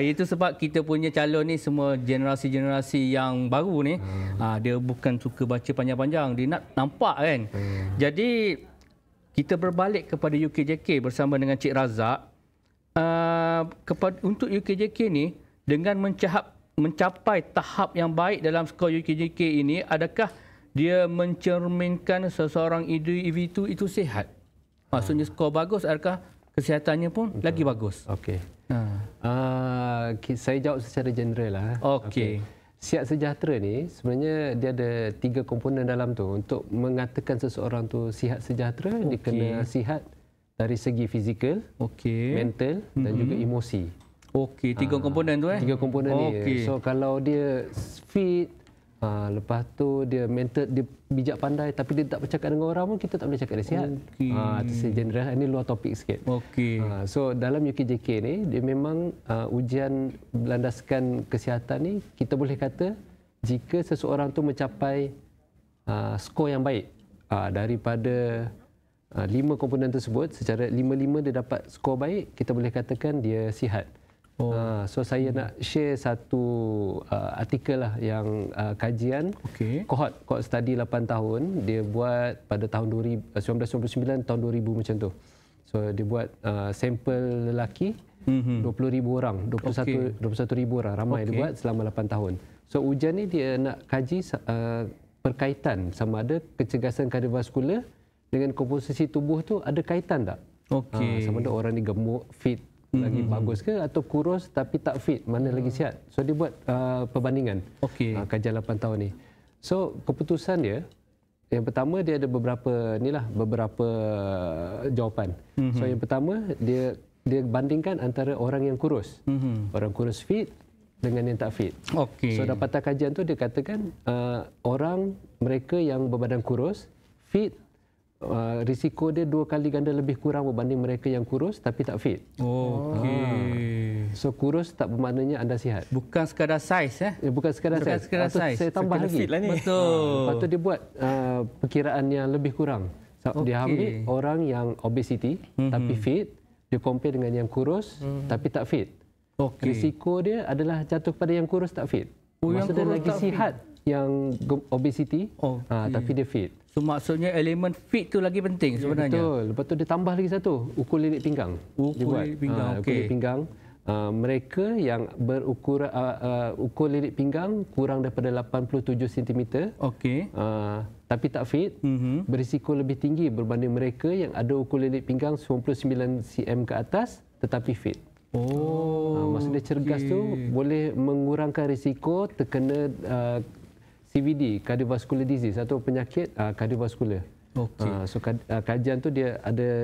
itu sebab kita punya calon ni semua generasi-generasi yang baru ni. Dia bukan suka baca panjang-panjang, dia nak nampak kan. Jadi kita berbalik kepada UKJK bersama dengan Cik Razak. Untuk UKJK ni dengan mencapai tahap yang baik dalam skor UKJK ini, adakah dia mencerminkan seseorang individu itu sihat? Maksudnya skor bagus, adakah kesihatannya pun lagi bagus? Okey. Saya jawab secara general lah. Okey. Sihat sejahtera ni sebenarnya dia ada 3 komponen dalam tu. Untuk mengatakan seseorang tu sihat sejahtera, dia kena sihat dari segi fizikal, mental dan juga emosi. Okey, 3 komponen tu 3 komponen ni. So kalau dia fit, lepas tu dia mental, dia bijak pandai tapi dia tak bercakap dengan orang pun, kita tak boleh cakap dia sihat. Itu saya general, ini luar topik sikit. So dalam UKJK ni dia memang ujian berlandaskan kesihatan ni, kita boleh kata jika seseorang tu mencapai skor yang baik daripada 5 komponen tersebut, secara 5-5 dia dapat skor baik, kita boleh katakan dia sihat. So saya nak share satu artikel lah yang kajian kohort study 8 tahun dia buat pada tahun 1999 tahun 2000 macam tu. So dia buat sampel lelaki 20,000 orang, 21,000 orang, ramai dia buat selama 8 tahun. So ujian ni dia nak kaji berkaitan sama ada kecergasan kardiovaskular dengan komposisi tubuh tu ada kaitan tak? Sama ada orang ni gemuk, fit lagi bagus ke, atau kurus tapi tak fit, mana lagi sihat. So dia buat perbandingan kajian 8 tahun ni. So keputusan dia yang pertama, dia ada beberapa jawapan. So yang pertama dia bandingkan antara orang yang kurus, orang kurus fit dengan yang tak fit. So dapatan kajian tu dia katakan mereka yang berbadan kurus fit, risiko dia 2 kali ganda lebih kurang berbanding mereka yang kurus tapi tak fit. So kurus tak bermaknanya anda sihat. Bukan sekadar saiz bukan sekadar saiz. Saya tambah lagi. Betul. Lepas tu dia buat perkiraan yang lebih kurang. Dia ambil orang yang obesity tapi fit, dia compare dengan yang kurus tapi tak fit. Risiko dia adalah jatuh kepada yang kurus tak fit. Maksudnya lagi sihat yang obesity tapi dia fit. So maksudnya elemen fit tu lagi penting sebenarnya. Betul. Lepas tu dia tambah lagi satu, ukur lilit pinggang. Ukur lilit pinggang. Mereka yang berukur ukur lilit pinggang kurang daripada 87 cm. Tapi tak fit, berisiko lebih tinggi berbanding mereka yang ada ukur lilit pinggang 99 cm ke atas tetapi fit. Maksudnya cergas tu boleh mengurangkan risiko terkena CVD, cardiovascular disease atau penyakit kardiovaskular. So kajian tu dia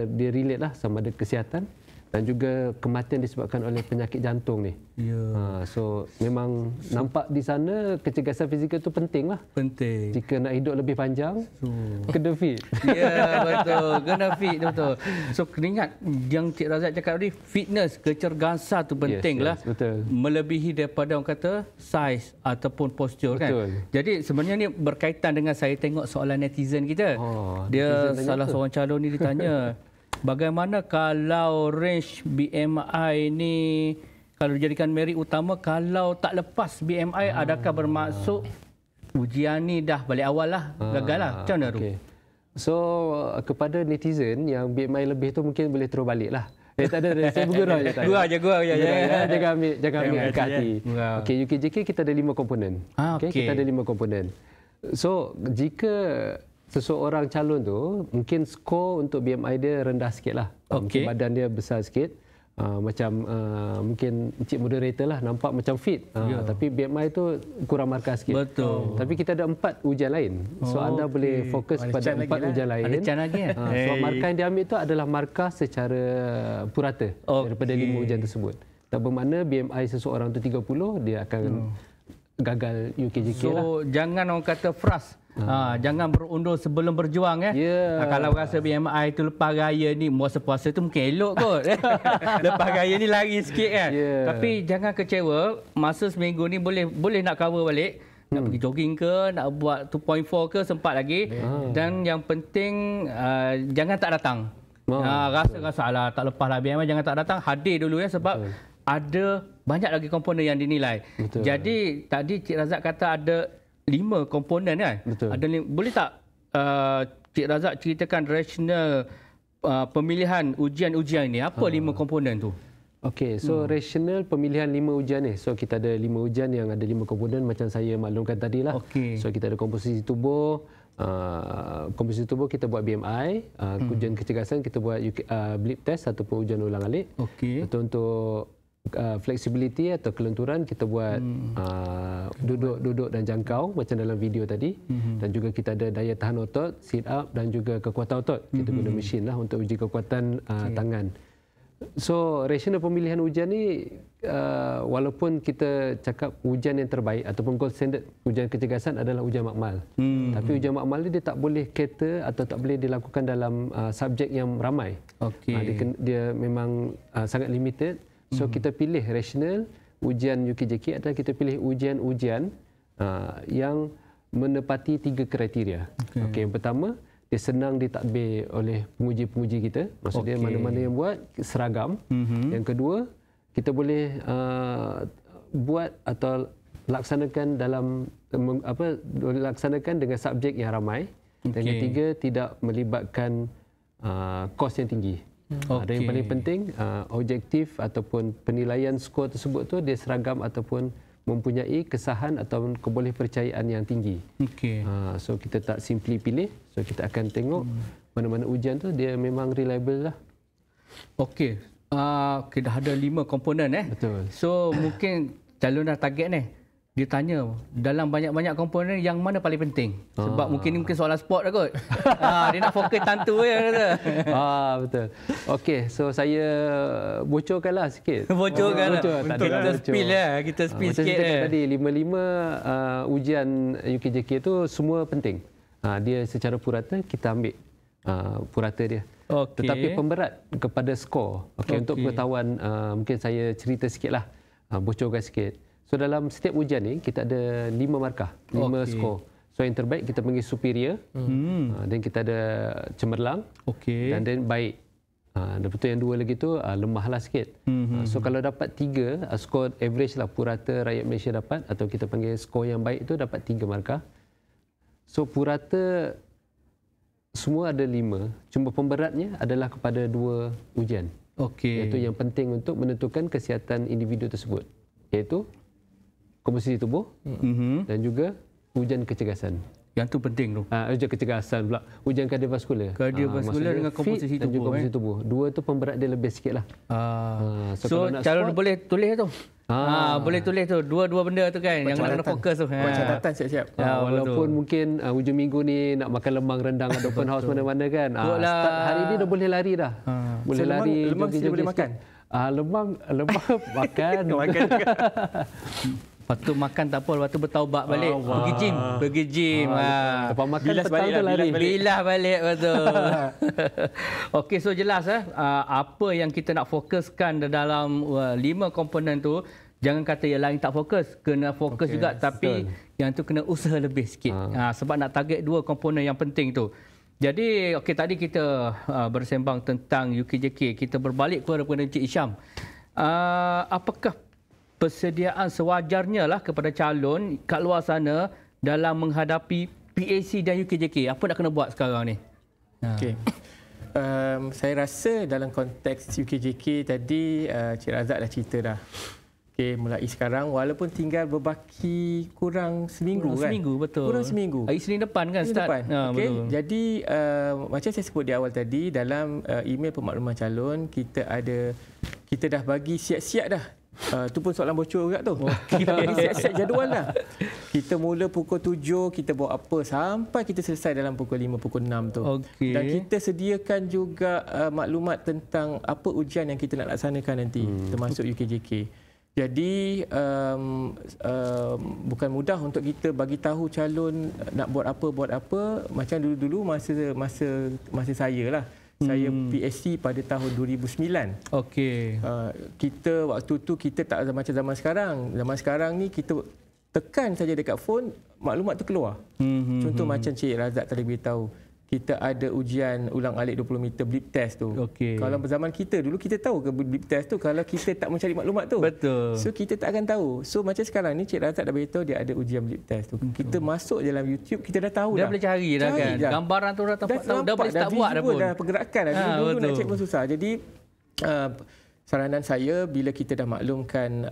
relate lah sama ada kesihatan dan juga kematian disebabkan oleh penyakit jantung ni. So memang nampak di sana kecergasan fizikal tu penting lah. Penting. Jika nak hidup lebih panjang, kena fit. Betul. Kena fit, betul. So kena ingat yang Cik Razak cakap tadi, fitness, kecergasan tu penting lah. Betul. Melebihi daripada orang kata saiz ataupun postur kan. Jadi sebenarnya ni berkaitan dengan saya tengok soalan netizen kita. Dia salah seorang calon ni ditanya, bagaimana kalau range BMI ni kalau dijadikan merit utama, kalau tak lepas BMI, adakah bermaksud ujian ni dah balik awal lah, gagal lah? Macam mana tu? So kepada netizen yang BMI lebih tu mungkin boleh terus balik lah. Tak ada, saya bergurau je. Gurau je. Jangan ambil ke hati. UKJK kita ada 5 komponen. Kita ada 5 komponen. So jika seseorang calon tu mungkin skor untuk BMI dia rendah sikit lah. Mungkin badan dia besar sikit. macam mungkin Encik moderator lah nampak macam fit, tapi BMI tu kurang markah sikit. Betul. Tapi kita ada 4 ujian lain. So anda boleh fokus pada 4 ujian lain. Ada can lagi kan? So markah yang diambil tu adalah markah secara purata daripada 5 ujian tersebut. Tak bermakna BMI seseorang tu 30, dia akan gagal UKJK lah. So jangan orang kata frust. Jangan berundur sebelum berjuang kalau rasa BMI tu lepas raya ni puasa tu mungkin elok kot. Lepas raya ni lari sikit kan. Tapi jangan kecewa, masa seminggu ni boleh nak cover balik. Nak pergi jogging ke, nak buat 2.4 ke, sempat lagi. Dan yang penting jangan tak datang. Rasa lah tak lepas lah BMI, jangan tak datang, hadir dulu sebab ada banyak lagi komponen yang dinilai. Betul. Jadi tadi Cik Razak kata ada 5 komponen kan? Betul. Boleh tak Cik Razak ceritakan rasional pemilihan ujian-ujian ini? Apa 5 komponen tu? Okey, so rasional pemilihan 5 ujian ni. So kita ada 5 ujian yang ada 5 komponen macam saya maklumkan tadi lah. So kita ada komposisi tubuh, kita buat BMI, ujian kecergasan kita buat blip test ataupun ujian ulang alik. Untuk flexibility atau kelenturan kita buat duduk dan jangkau macam dalam video tadi, dan juga kita ada daya tahan otot, sit up dan juga kekuatan otot. Kita guna mesin lah untuk uji kekuatan tangan. So rasional pemilihan ujian ni walaupun kita cakap ujian yang terbaik ataupun gold standard ujian kecergasan adalah ujian makmal. Tapi ujian makmal ni dia tak boleh cater atau tak boleh dilakukan dalam subjek yang ramai. Dia memang sangat limited. So kita pilih rasional ujian UKJK adalah kita pilih ujian-ujian yang menepati 3 kriteria. Yang pertama, dia senang ditadbir oleh penguji-penguji kita. Maksudnya mana-mana yang buat seragam. Yang kedua, kita boleh buat atau laksanakan laksanakan dengan subjek yang ramai. Dan yang ketiga, tidak melibatkan kos yang tinggi. Dan yang paling penting, objektif ataupun penilaian skor tersebut tu dia seragam ataupun mempunyai kesahan atau kebolehpercayaan yang tinggi. So kita tak simply pilih. So kita akan tengok mana-mana ujian tu dia memang reliable lah. Kita ada 5 komponen Betul. So mungkin calon dah target ni. Dia tanya dalam banyak-banyak komponen yang mana paling penting. Sebab mungkin soalan sport dah kot. Dia nak fokus tentu je kata. Betul. Okey, so saya bocorkanlah sikit. Bocorkan. Kita spill lah. Kita spill sikit tadi 5 ujian UKJK tu semua penting. Dia secara purata kita ambil purata dia. Tetapi pemberat kepada skor. Untuk pengetahuan mungkin saya cerita sikitlah. Bocorkan sikit. So dalam setiap ujian ni kita ada 5 markah, 5 skor. So yang terbaik kita panggil superior. Dan kita ada cemerlang. Dan baik. Lepas tu yang 2 lagi tu lemahlah sikit. So kalau dapat 3 skor average lah purata rakyat Malaysia dapat, atau kita panggil skor yang baik tu dapat 3 markah. So purata semua ada 5. Cuma pemberatnya adalah kepada 2 ujian. Iaitu yang penting untuk menentukan kesihatan individu tersebut. Iaitu komposisi tubuh dan juga ujian kecergasan. Yang tu penting tu. Ujian kecergasan pula. Ujian kardiovaskular. Kardiovaskular dengan komposisi tubuh. Dan juga komposisi tubuh. 2 tu pemberat dia lebih sikit lah. So calon boleh tulis tu. Boleh tulis tu. 2 benda tu kan. Yang nak fokus tu. Buat catatan siap-siap. Walaupun mungkin hujung minggu ni nak makan lemang rendang atau open house mana-mana kan. Start hari ni dah boleh lari dah. Boleh lari. Lemang sila boleh makan? Lemang makan. Makan juga. Lepas tu makan tak apa, lepas tu bertaubat balik. Pergi gym. Lepas makan petang tu lari. Bilas balik. Betul. Okey, so jelas apa yang kita nak fokuskan dalam 5 komponen tu. Jangan kata yang lain tak fokus. Kena fokus juga. Tapi yang tu kena usaha lebih sikit. Sebab nak target 2 komponen yang penting tu. Jadi, tadi kita bersembang tentang UKJK. Kita berbalik kepada Encik Isham. Apakah persediaan sewajarnya lah kepada calon kat luar sana dalam menghadapi PAC dan UKJK? Apa nak kena buat sekarang ni? Saya rasa dalam konteks UKJK tadi Cik Razak dah cerita dah. Mulai sekarang walaupun tinggal berbaki kurang seminggu kan? Seminggu, betul. Kurang seminggu. Hari Senin depan kan start? Betul. Jadi macam saya sebut di awal tadi, dalam email pemakluman calon kita kita dah bagi siap-siap dah. Tu pun soalan bocor juga tu. Kita bagi siap-siap jadual dah. Kita mula pukul 7, kita buat apa sampai kita selesai dalam pukul 5, pukul 6 tu. Dan kita sediakan juga maklumat tentang apa ujian yang kita nak laksanakan nanti, termasuk UKJK. Jadi bukan mudah untuk kita bagi tahu calon nak buat apa. Macam dulu-dulu masa saya lah. Saya PSC pada tahun 2009. Okey. Kita waktu tu kita tak macam zaman sekarang. Zaman sekarang ni kita tekan saja dekat phone, maklumat tu keluar. Contoh macam Cik Razak tadi beritahu, kita ada ujian ulang alik 20 meter blip test tu. Okey. Kalau zaman kita dulu, kita tahu ke blip test tu kalau kita tak mencari maklumat tu. Betul. So kita tak akan tahu. So macam sekarang ni Cik Razak dah beritahu dia ada ujian blip test tu. Kita masuk dalam YouTube, kita dah tahu dah. Dah boleh cari dah kan. Dah. Gambaran tu dah tahu, dah boleh start buat dah pun. Dah pergerakan dah. Dulu nak cek pun susah. Jadi saranan saya bila kita dah maklumkan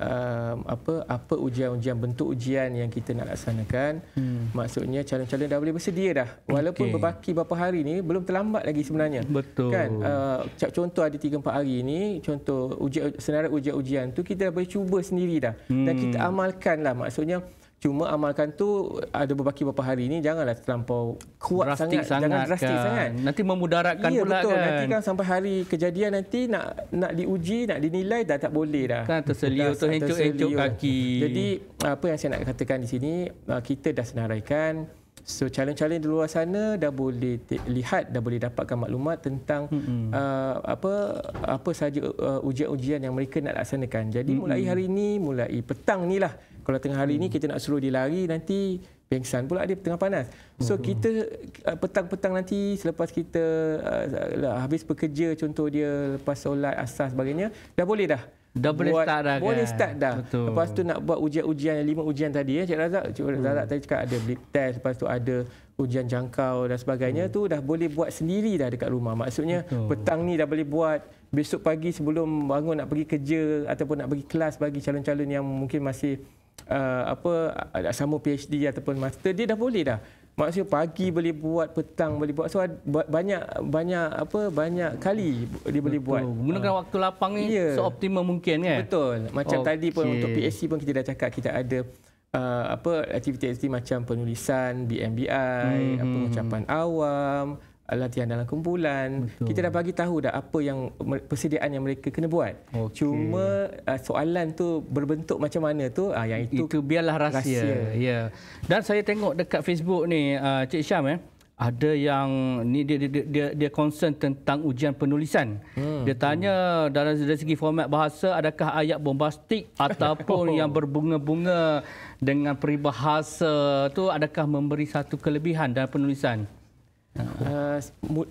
apa ujian-ujian, bentuk ujian yang kita nak laksanakan, maksudnya calon-calon dah boleh bersedia dah. Walaupun berbaki beberapa hari ni, belum terlambat lagi sebenarnya. Betul. Kan? Contoh ada 3-4 hari ni, contoh senarai ujian-ujian tu kita dah boleh cuba sendiri dah. Dan kita amalkan lah. Maksudnya cuma amalkan tu ada berbaki beberapa hari ni, janganlah terlampau kuat drastik sangat. Jangan drastik kan. sangat. Nanti memudaratkan ya, pula betul. kan. Nanti kan sampai hari kejadian nanti nak diuji, nak dinilai dah tak boleh dah. Kan terseliu, terhencuk-hencuk kaki. Jadi apa yang saya nak katakan di sini, kita dah senaraikan. So calon-calon di luar sana dah boleh lihat, dah boleh dapatkan maklumat tentang apa sahaja ujian-ujian yang mereka nak laksanakan. Jadi mulai hari ni, mulai petang ni lah. Kalau tengah hari ni kita nak suruh dia lari, nanti pengsan pula dia tengah panas. So kita petang-petang nanti selepas kita habis bekerja, contoh dia lepas solat asar sebagainya, dah boleh dah. Dah boleh start dah kan? Boleh start dah. Betul. Lepas tu nak buat ujian-ujian, 5 ujian tadi ya Cik Razak. Cik Razak tadi cakap ada blip test, lepas tu ada ujian jangkau dan sebagainya, tu dah boleh buat sendiri dah dekat rumah. Maksudnya petang ni dah boleh buat, besok pagi sebelum bangun nak pergi kerja ataupun nak pergi kelas bagi calon-calon yang mungkin masih sama PhD ataupun master, dia dah boleh dah. Maksudnya pagi boleh buat, petang boleh buat. So banyak kali dia boleh buat. Menggunakan waktu lapang ni seoptimum mungkin kan. Betul. Macam tadi pun untuk PSC pun kita dah cakap kita ada aktiviti-aktiviti macam penulisan BMBI, pengucapan awam, latihan dalam kumpulan. Betul. Kita dah bagi tahu dah apa yang persediaan yang mereka kena buat. Cuma soalan tu berbentuk macam mana tu, yang itu biarlah rahsia. Ya. Dan saya tengok dekat Facebook ni Cik Syam ada yang ni dia concern tentang ujian penulisan. Dia tanya dari segi format bahasa, adakah ayat bombastik ataupun yang berbunga-bunga dengan peribahasa tu adakah memberi satu kelebihan dalam penulisan?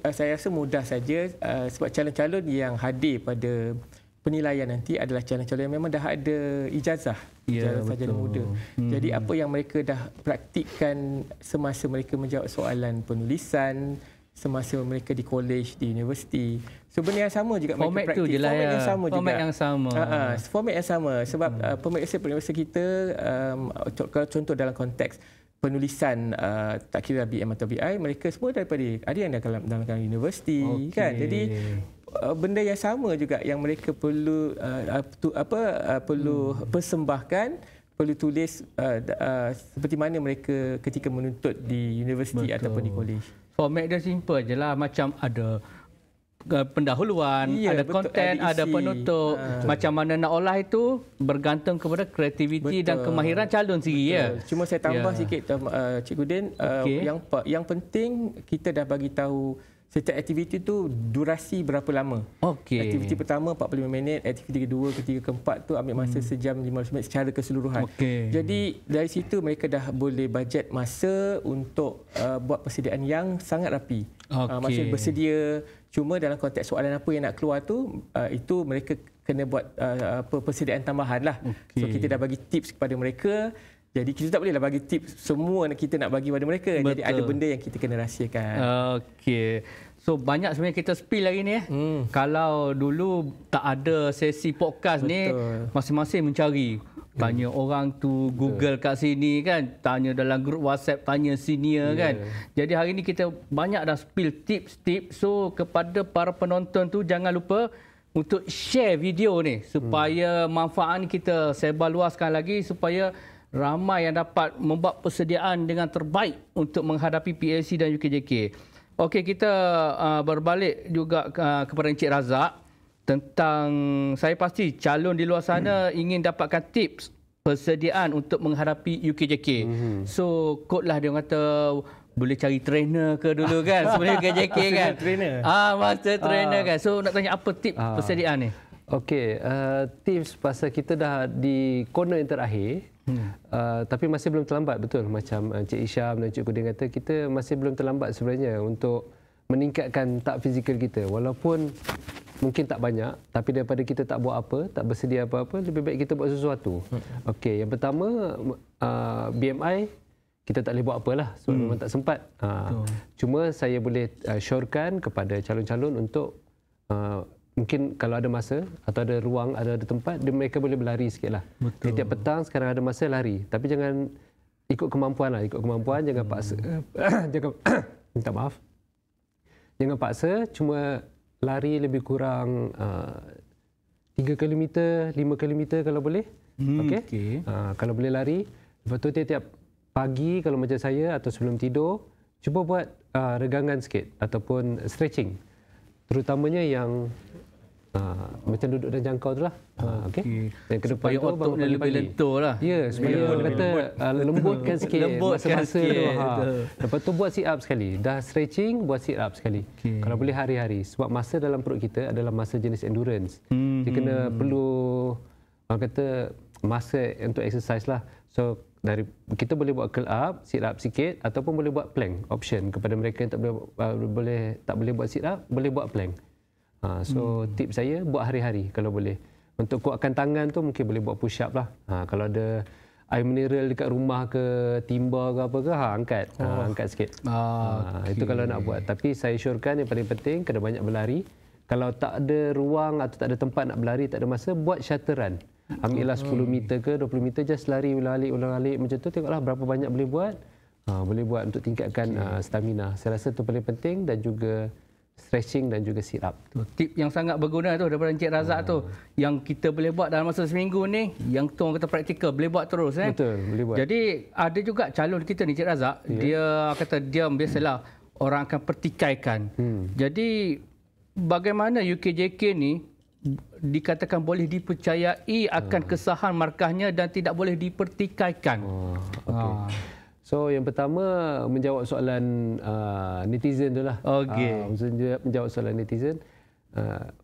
Saya rasa mudah saja sebab calon-calon yang hadir pada penilaian nanti adalah calon-calon yang memang dah ada ijazah. Ijazah sarjana muda. Jadi apa yang mereka dah praktikkan semasa mereka menjawab soalan penulisan, semasa mereka di college, di universiti, sebenarnya sama juga format mereka praktik. Format yang sama juga. Format yang sama. Format yang sama sebab pemeriksa kita kalau contoh dalam konteks penulisan tak kira BM atau BI, mereka semua daripada ada yang dalam universiti kan. Jadi benda yang sama juga yang mereka perlu perlu persembahkan, perlu tulis seperti mana mereka ketika menuntut di universiti ataupun di kolej. Format dia simple je lah, macam ada pendahuluan, ada konten, ada penutup. Macam mana nak olah itu bergantung kepada kreativiti dan kemahiran calon sendiri ya. Cuma saya tambah sikit Cikgu Din, yang penting kita dah bagi tahu setiap aktiviti tu durasi berapa lama. Aktiviti pertama 45 minit, aktiviti kedua, ketiga, keempat tu ambil masa sejam 15 minit secara keseluruhan. Jadi dari situ mereka dah boleh bajet masa untuk buat persediaan yang sangat rapi. Maksudnya bersedia. Cuma dalam konteks soalan apa yang nak keluar tu, itu mereka kena buat persediaan tambahan lah. So kita dah bagi tips kepada mereka. Jadi kita tak bolehlah bagi tips semua kita nak bagi pada mereka. Jadi ada benda yang kita kena rahsiakan. Okey. So banyak sebenarnya kita spill hari ni Kalau dulu tak ada sesi podcast ni, masing-masing mencari. Tanya orang tu, Google kat sini kan, tanya dalam grup WhatsApp, tanya senior kan. Jadi hari ni kita banyak dah spill tips-tips. So kepada para penonton tu jangan lupa untuk share video ni supaya manfaat ni kita sebarluaskan lagi supaya ramai yang dapat membuat persediaan dengan terbaik untuk menghadapi PAC dan UKJK. Okey, kita berbalik juga kepada Encik Razak tentang, saya pasti calon di luar sana ingin dapatkan tips persediaan untuk menghadapi UKJK. So, kot lah dia kata boleh cari trainer ke dulu kan sebelum UKJK kan. Master trainer kan. So, nak tanya apa tips persediaan ni? Okey, tips pasal kita dah di corner yang terakhir. Tapi masih belum terlambat, betul macam Encik Isham dan Encik Kudin kata, kita masih belum terlambat sebenarnya untuk meningkatkan tak fizikal kita. Walaupun mungkin tak banyak, tapi daripada kita tak buat apa, tak bersedia apa-apa, lebih baik kita buat sesuatu. Okey, yang pertama BMI kita tak boleh buat apalah sebab memang tak sempat. Cuma saya boleh syorkan kepada calon-calon untuk mungkin kalau ada masa atau ada ruang, ada tempat, mereka boleh berlari sikitlah. Tiap petang sekarang ada masa lari, tapi jangan ikut kemampuan lah, ikut kemampuan, jangan paksa. Jangan minta maaf. Jangan paksa, cuma lari lebih kurang 3 km, 5 km kalau boleh. Okey. Kalau boleh lari, lepas tu tiap-tiap pagi kalau macam saya atau sebelum tidur, cuba buat regangan sikit ataupun stretching. Terutamanya yang macam duduk dan jangkau tu lah. Okey. Dan ke depan supaya tu otot dia lebih lentur lah. Ya, supaya kata lembutkan sikit masa-masa tu. Lepas tu buat sit up sekali. Dah stretching, buat sit up sekali. Kalau boleh hari-hari. Sebab masa dalam perut kita adalah masa jenis endurance. Dia kena perlu orang kata masa untuk exercise lah. So dari kita boleh buat curl up, sit up sikit ataupun boleh buat plank option kepada mereka yang tak boleh buat sit up, boleh buat plank. So tip saya buat hari-hari kalau boleh. Untuk kuatkan tangan tu mungkin boleh buat push up lah. Kalau ada air mineral dekat rumah ke timba ke apa ke, angkat. Angkat sikit. Itu kalau nak buat. Tapi saya syorkan yang paling penting kena banyak berlari. Kalau tak ada ruang atau tak ada tempat nak berlari, tak ada masa, buat shuttle run. Ambillah 10 meter ke 20 meter, just lari ulang-alik macam tu. Tengoklah berapa banyak boleh buat. Boleh buat untuk tingkatkan stamina. Saya rasa itu paling penting, dan juga stretching dan juga sit up. Tip yang sangat berguna tu daripada Encik Razak tu, yang kita boleh buat dalam masa seminggu ni, yang tu orang kata praktikal, boleh buat terus. Betul, boleh buat. Jadi ada juga calon kita ni, Encik Razak, dia kata dia biasalah orang akan pertikaikan. Jadi bagaimana UKJK ni dikatakan boleh dipercayai akan kesahan markahnya dan tidak boleh dipertikaikan? So yang pertama, menjawab soalan netizen tu lah. Menjawab soalan netizen.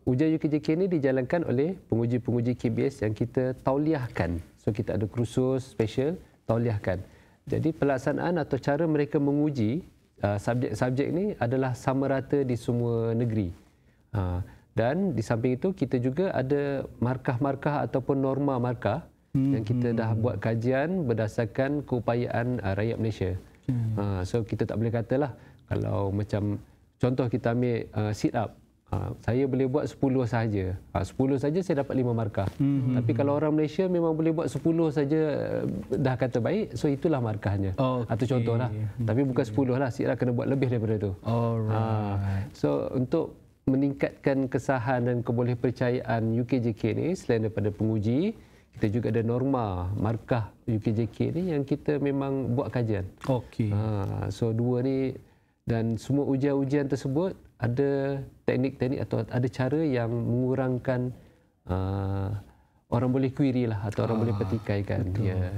Ujian UKJK ni dijalankan oleh penguji-penguji KBS yang kita tauliahkan. So kita ada kursus special tauliahkan. Jadi pelaksanaan atau cara mereka menguji subjek-subjek ni adalah sama rata di semua negeri. Dan di samping itu kita juga ada markah-markah ataupun norma markah yang kita dah buat kajian berdasarkan keupayaan rakyat Malaysia. So kita tak boleh katalah kalau macam contoh kita ambil sit up, saya boleh buat 10 sahaja. 10 saja saya dapat 5 markah. Tapi kalau orang Malaysia memang boleh buat 10 saja dah kata baik, so itulah markahnya. Atau contohlah. Tapi bukan 10 lah, sit up kena buat lebih daripada tu. So untuk meningkatkan kesahan dan kebolehpercayaan UKJK ni, selain daripada penguji, kita juga ada norma markah UKJK ni yang kita memang buat kajian. So dua ni, dan semua ujian-ujian tersebut ada teknik-teknik atau ada cara yang mengurangkan orang boleh query lah atau orang boleh pertikaikan.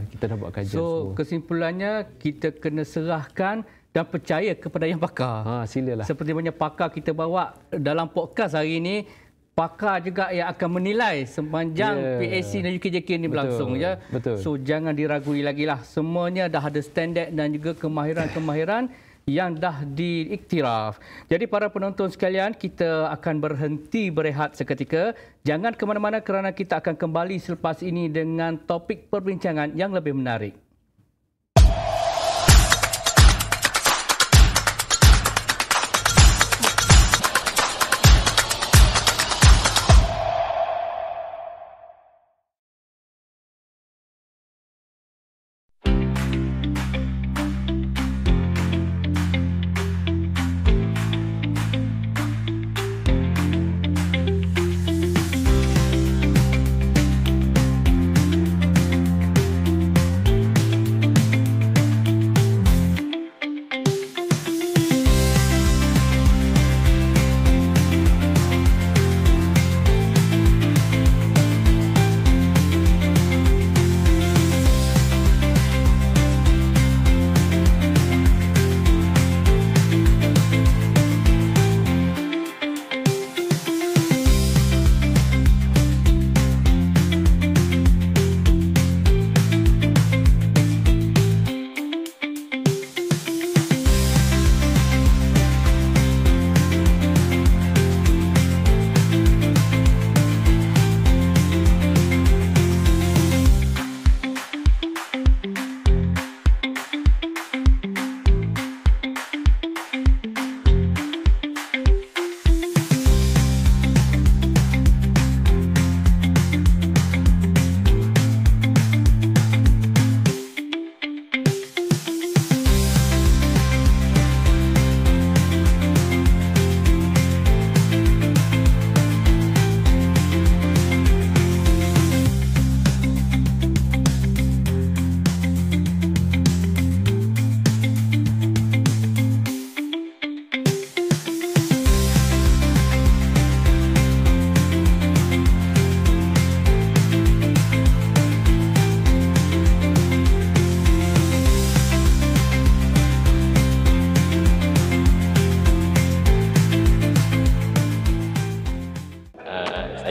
Kita dah buat kajian semua. So kesimpulannya kita kena serahkan dan percaya kepada yang pakar. Silalah. Seperti banyak pakar kita bawa dalam podcast hari ini, pakar juga yang akan menilai sepanjang PAC dan UKJK ini berlangsung. Betul. So jangan diragui lagi lah. Semuanya dah ada standard dan juga kemahiran-kemahiran yang dah diiktiraf. Jadi para penonton sekalian, kita akan berhenti berehat seketika. Jangan ke mana-mana kerana kita akan kembali selepas ini dengan topik perbincangan yang lebih menarik.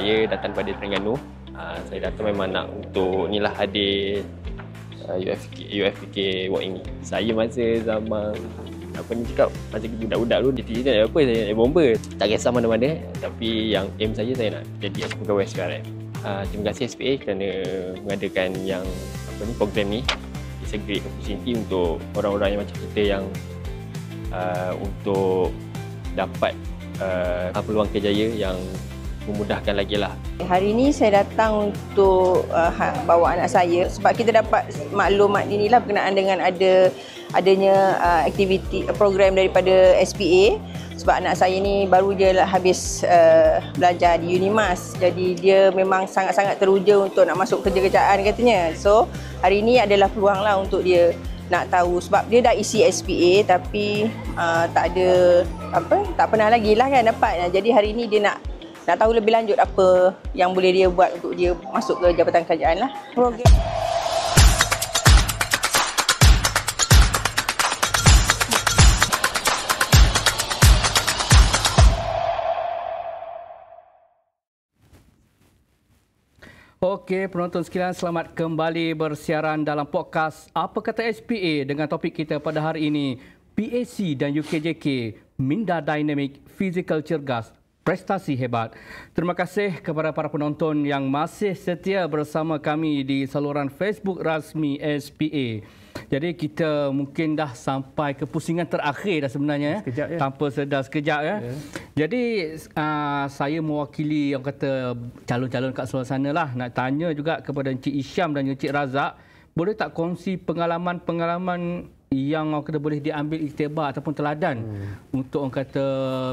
saya datang pada Terengganu. Saya datang memang nak untuk inilah hadir UFPK Walk ini. Saya masa zaman apa ni cakap, masa budak-budak dulu dia nak apa, saya nak bomber. Tak kisah mana-mana, tapi yang aim saya nak jadi pegawai SPRM. Terima kasih SPA kerana mengadakan yang program ni. It's a great opportunity untuk orang-orang yang macam kita yang untuk dapat peluang kerjaya yang memudahkan lagi lah. Hari ini saya datang untuk bawa anak saya sebab kita dapat maklumat inilah berkenaan dengan adanya aktiviti program daripada SPA, sebab anak saya ni baru je habis belajar di Unimas, jadi dia memang sangat-sangat teruja untuk nak masuk kerja-kerjaan katanya. So hari ini adalah peluang lah untuk dia nak tahu, sebab dia dah isi SPA tapi tak pernah lagi lah kan dapat. Jadi hari ini dia nak tahu lebih lanjut apa yang boleh dia buat untuk dia masuk ke Jabatan Kerajaan lah. Program Okey, penonton sekalian, selamat kembali bersiaran dalam podcast Apa Kata SPA dengan topik kita pada hari ini, PAC dan UKJK, minda dinamik, fizikal cergas, prestasi hebat. Terima kasih kepada para penonton yang masih setia bersama kami di saluran Facebook rasmi SPA. Jadi kita mungkin dah sampai ke pusingan terakhir dah sebenarnya, sekejap, ya. Tanpa sedar sekejap ya. Jadi saya mewakili yang kata calon-calon kat seluar sana lah, nak tanya juga kepada Encik Isham dan Encik Razak, boleh tak kongsi pengalaman-pengalaman yang orang kata boleh diambil iktibar ataupun teladan untuk orang kata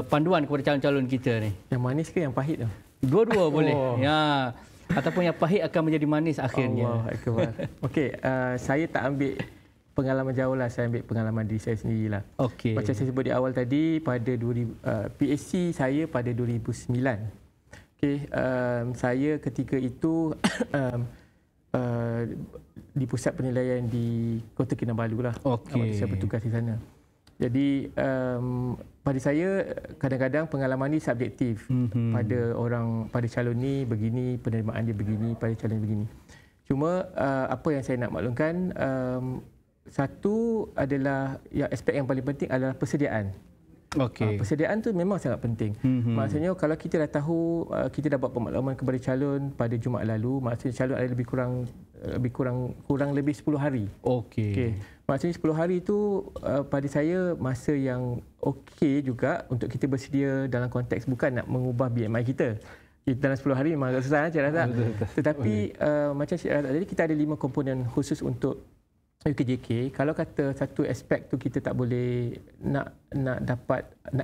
panduan kepada calon-calon kita ni? Yang manis ke yang pahit tu? Dua-dua boleh. Ya. Ataupun yang pahit akan menjadi manis akhirnya. Allah Akbar. Okey, saya tak ambil pengalaman jauh lah, saya ambil pengalaman diri saya sendirilah. Okey. Macam saya sebut di awal tadi, pada PAC saya pada 2009. Okey, saya ketika itu di pusat penilaian di Kota Kinabalu lah. Okey. Saya bertugas di sana. Jadi pada saya kadang-kadang pengalaman ni subjektif. Pada calon ni begini, penerimaan dia begini, pada calon begini. Cuma apa yang saya nak maklumkan, satu adalah aspek yang paling penting adalah persediaan. Okey. Persediaan tu memang sangat penting. Maksudnya kalau kita dah tahu, kita dah buat pemakluman kepada calon pada Jumaat lalu, maksudnya calon ada kurang lebih 10 hari. Okey. Maksudnya 10 hari itu pada saya masa yang okey juga untuk kita bersedia dalam konteks bukan nak mengubah BMI kita. Dalam 10 hari memang agak susah, Cik Razak. Tetapi macam Cik Razak tadi, kita ada 5 komponen khusus untuk UKJK. Kalau kata satu aspek tu kita tak boleh nak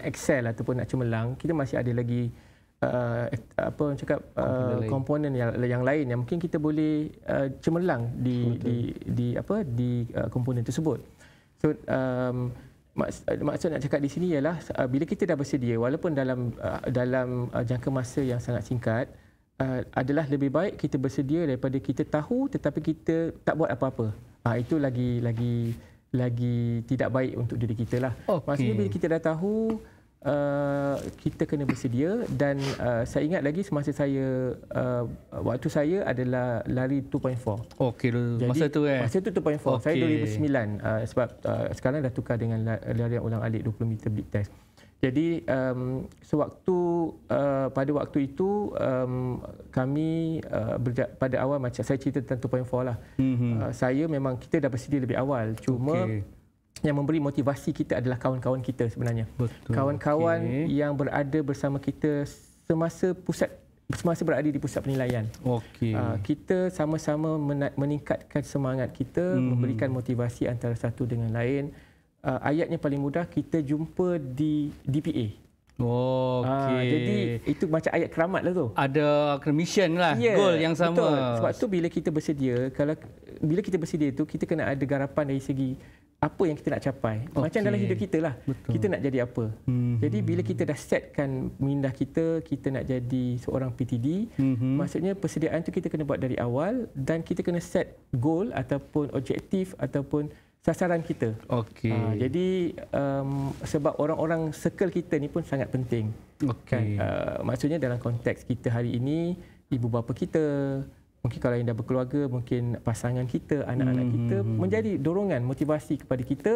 excel ataupun nak cemerlang, kita masih ada lagi komponen yang lain yang mungkin kita boleh cemerlang di komponen tersebut. So maksud nak cakap di sini ialah bila kita dah bersedia, walaupun dalam jangka masa yang sangat singkat, adalah lebih baik kita bersedia daripada kita tahu tetapi kita tak buat apa-apa. Itu lagi tidak baik untuk diri kita lah. Maksudnya bila kita dah tahu, kita kena bersedia. Dan saya ingat lagi semasa saya waktu saya adalah lari 2.4. Okey, masa tu masa tu 2.4. Saya 2009 sebab sekarang dah tukar dengan larian ulang-alik 20 meter big test. Jadi pada waktu itu kami pada awal, macam saya cerita tentang 2.4 lah. Saya memang kita dah bersedia lebih awal. Cuma yang memberi motivasi kita adalah kawan-kawan kita sebenarnya. Kawan-kawan yang berada bersama kita semasa berada di pusat penilaian. Kita sama-sama meningkatkan semangat kita, memberikan motivasi antara satu dengan lain. Ayatnya paling mudah, kita jumpa di DPA. Jadi itu macam ayat keramat lah tu. Ada mission lah, goal yang sama. Betul. Sebab tu bila kita bersedia tu, kita kena ada garapan dari segi apa yang kita nak capai. Macam dalam hidup kita lah. Kita nak jadi apa. Jadi bila kita dah setkan minda kita nak jadi seorang PTD, maksudnya persediaan tu kita kena buat dari awal dan kita kena set goal ataupun objektif ataupun sasaran kita. Okey. Jadi sebab orang-orang circle kita ni pun sangat penting. Okey. Maksudnya dalam konteks kita hari ini, ibu bapa kita, mungkin kalau yang dah berkeluarga, mungkin pasangan kita, anak-anak kita, menjadi dorongan, motivasi kepada kita,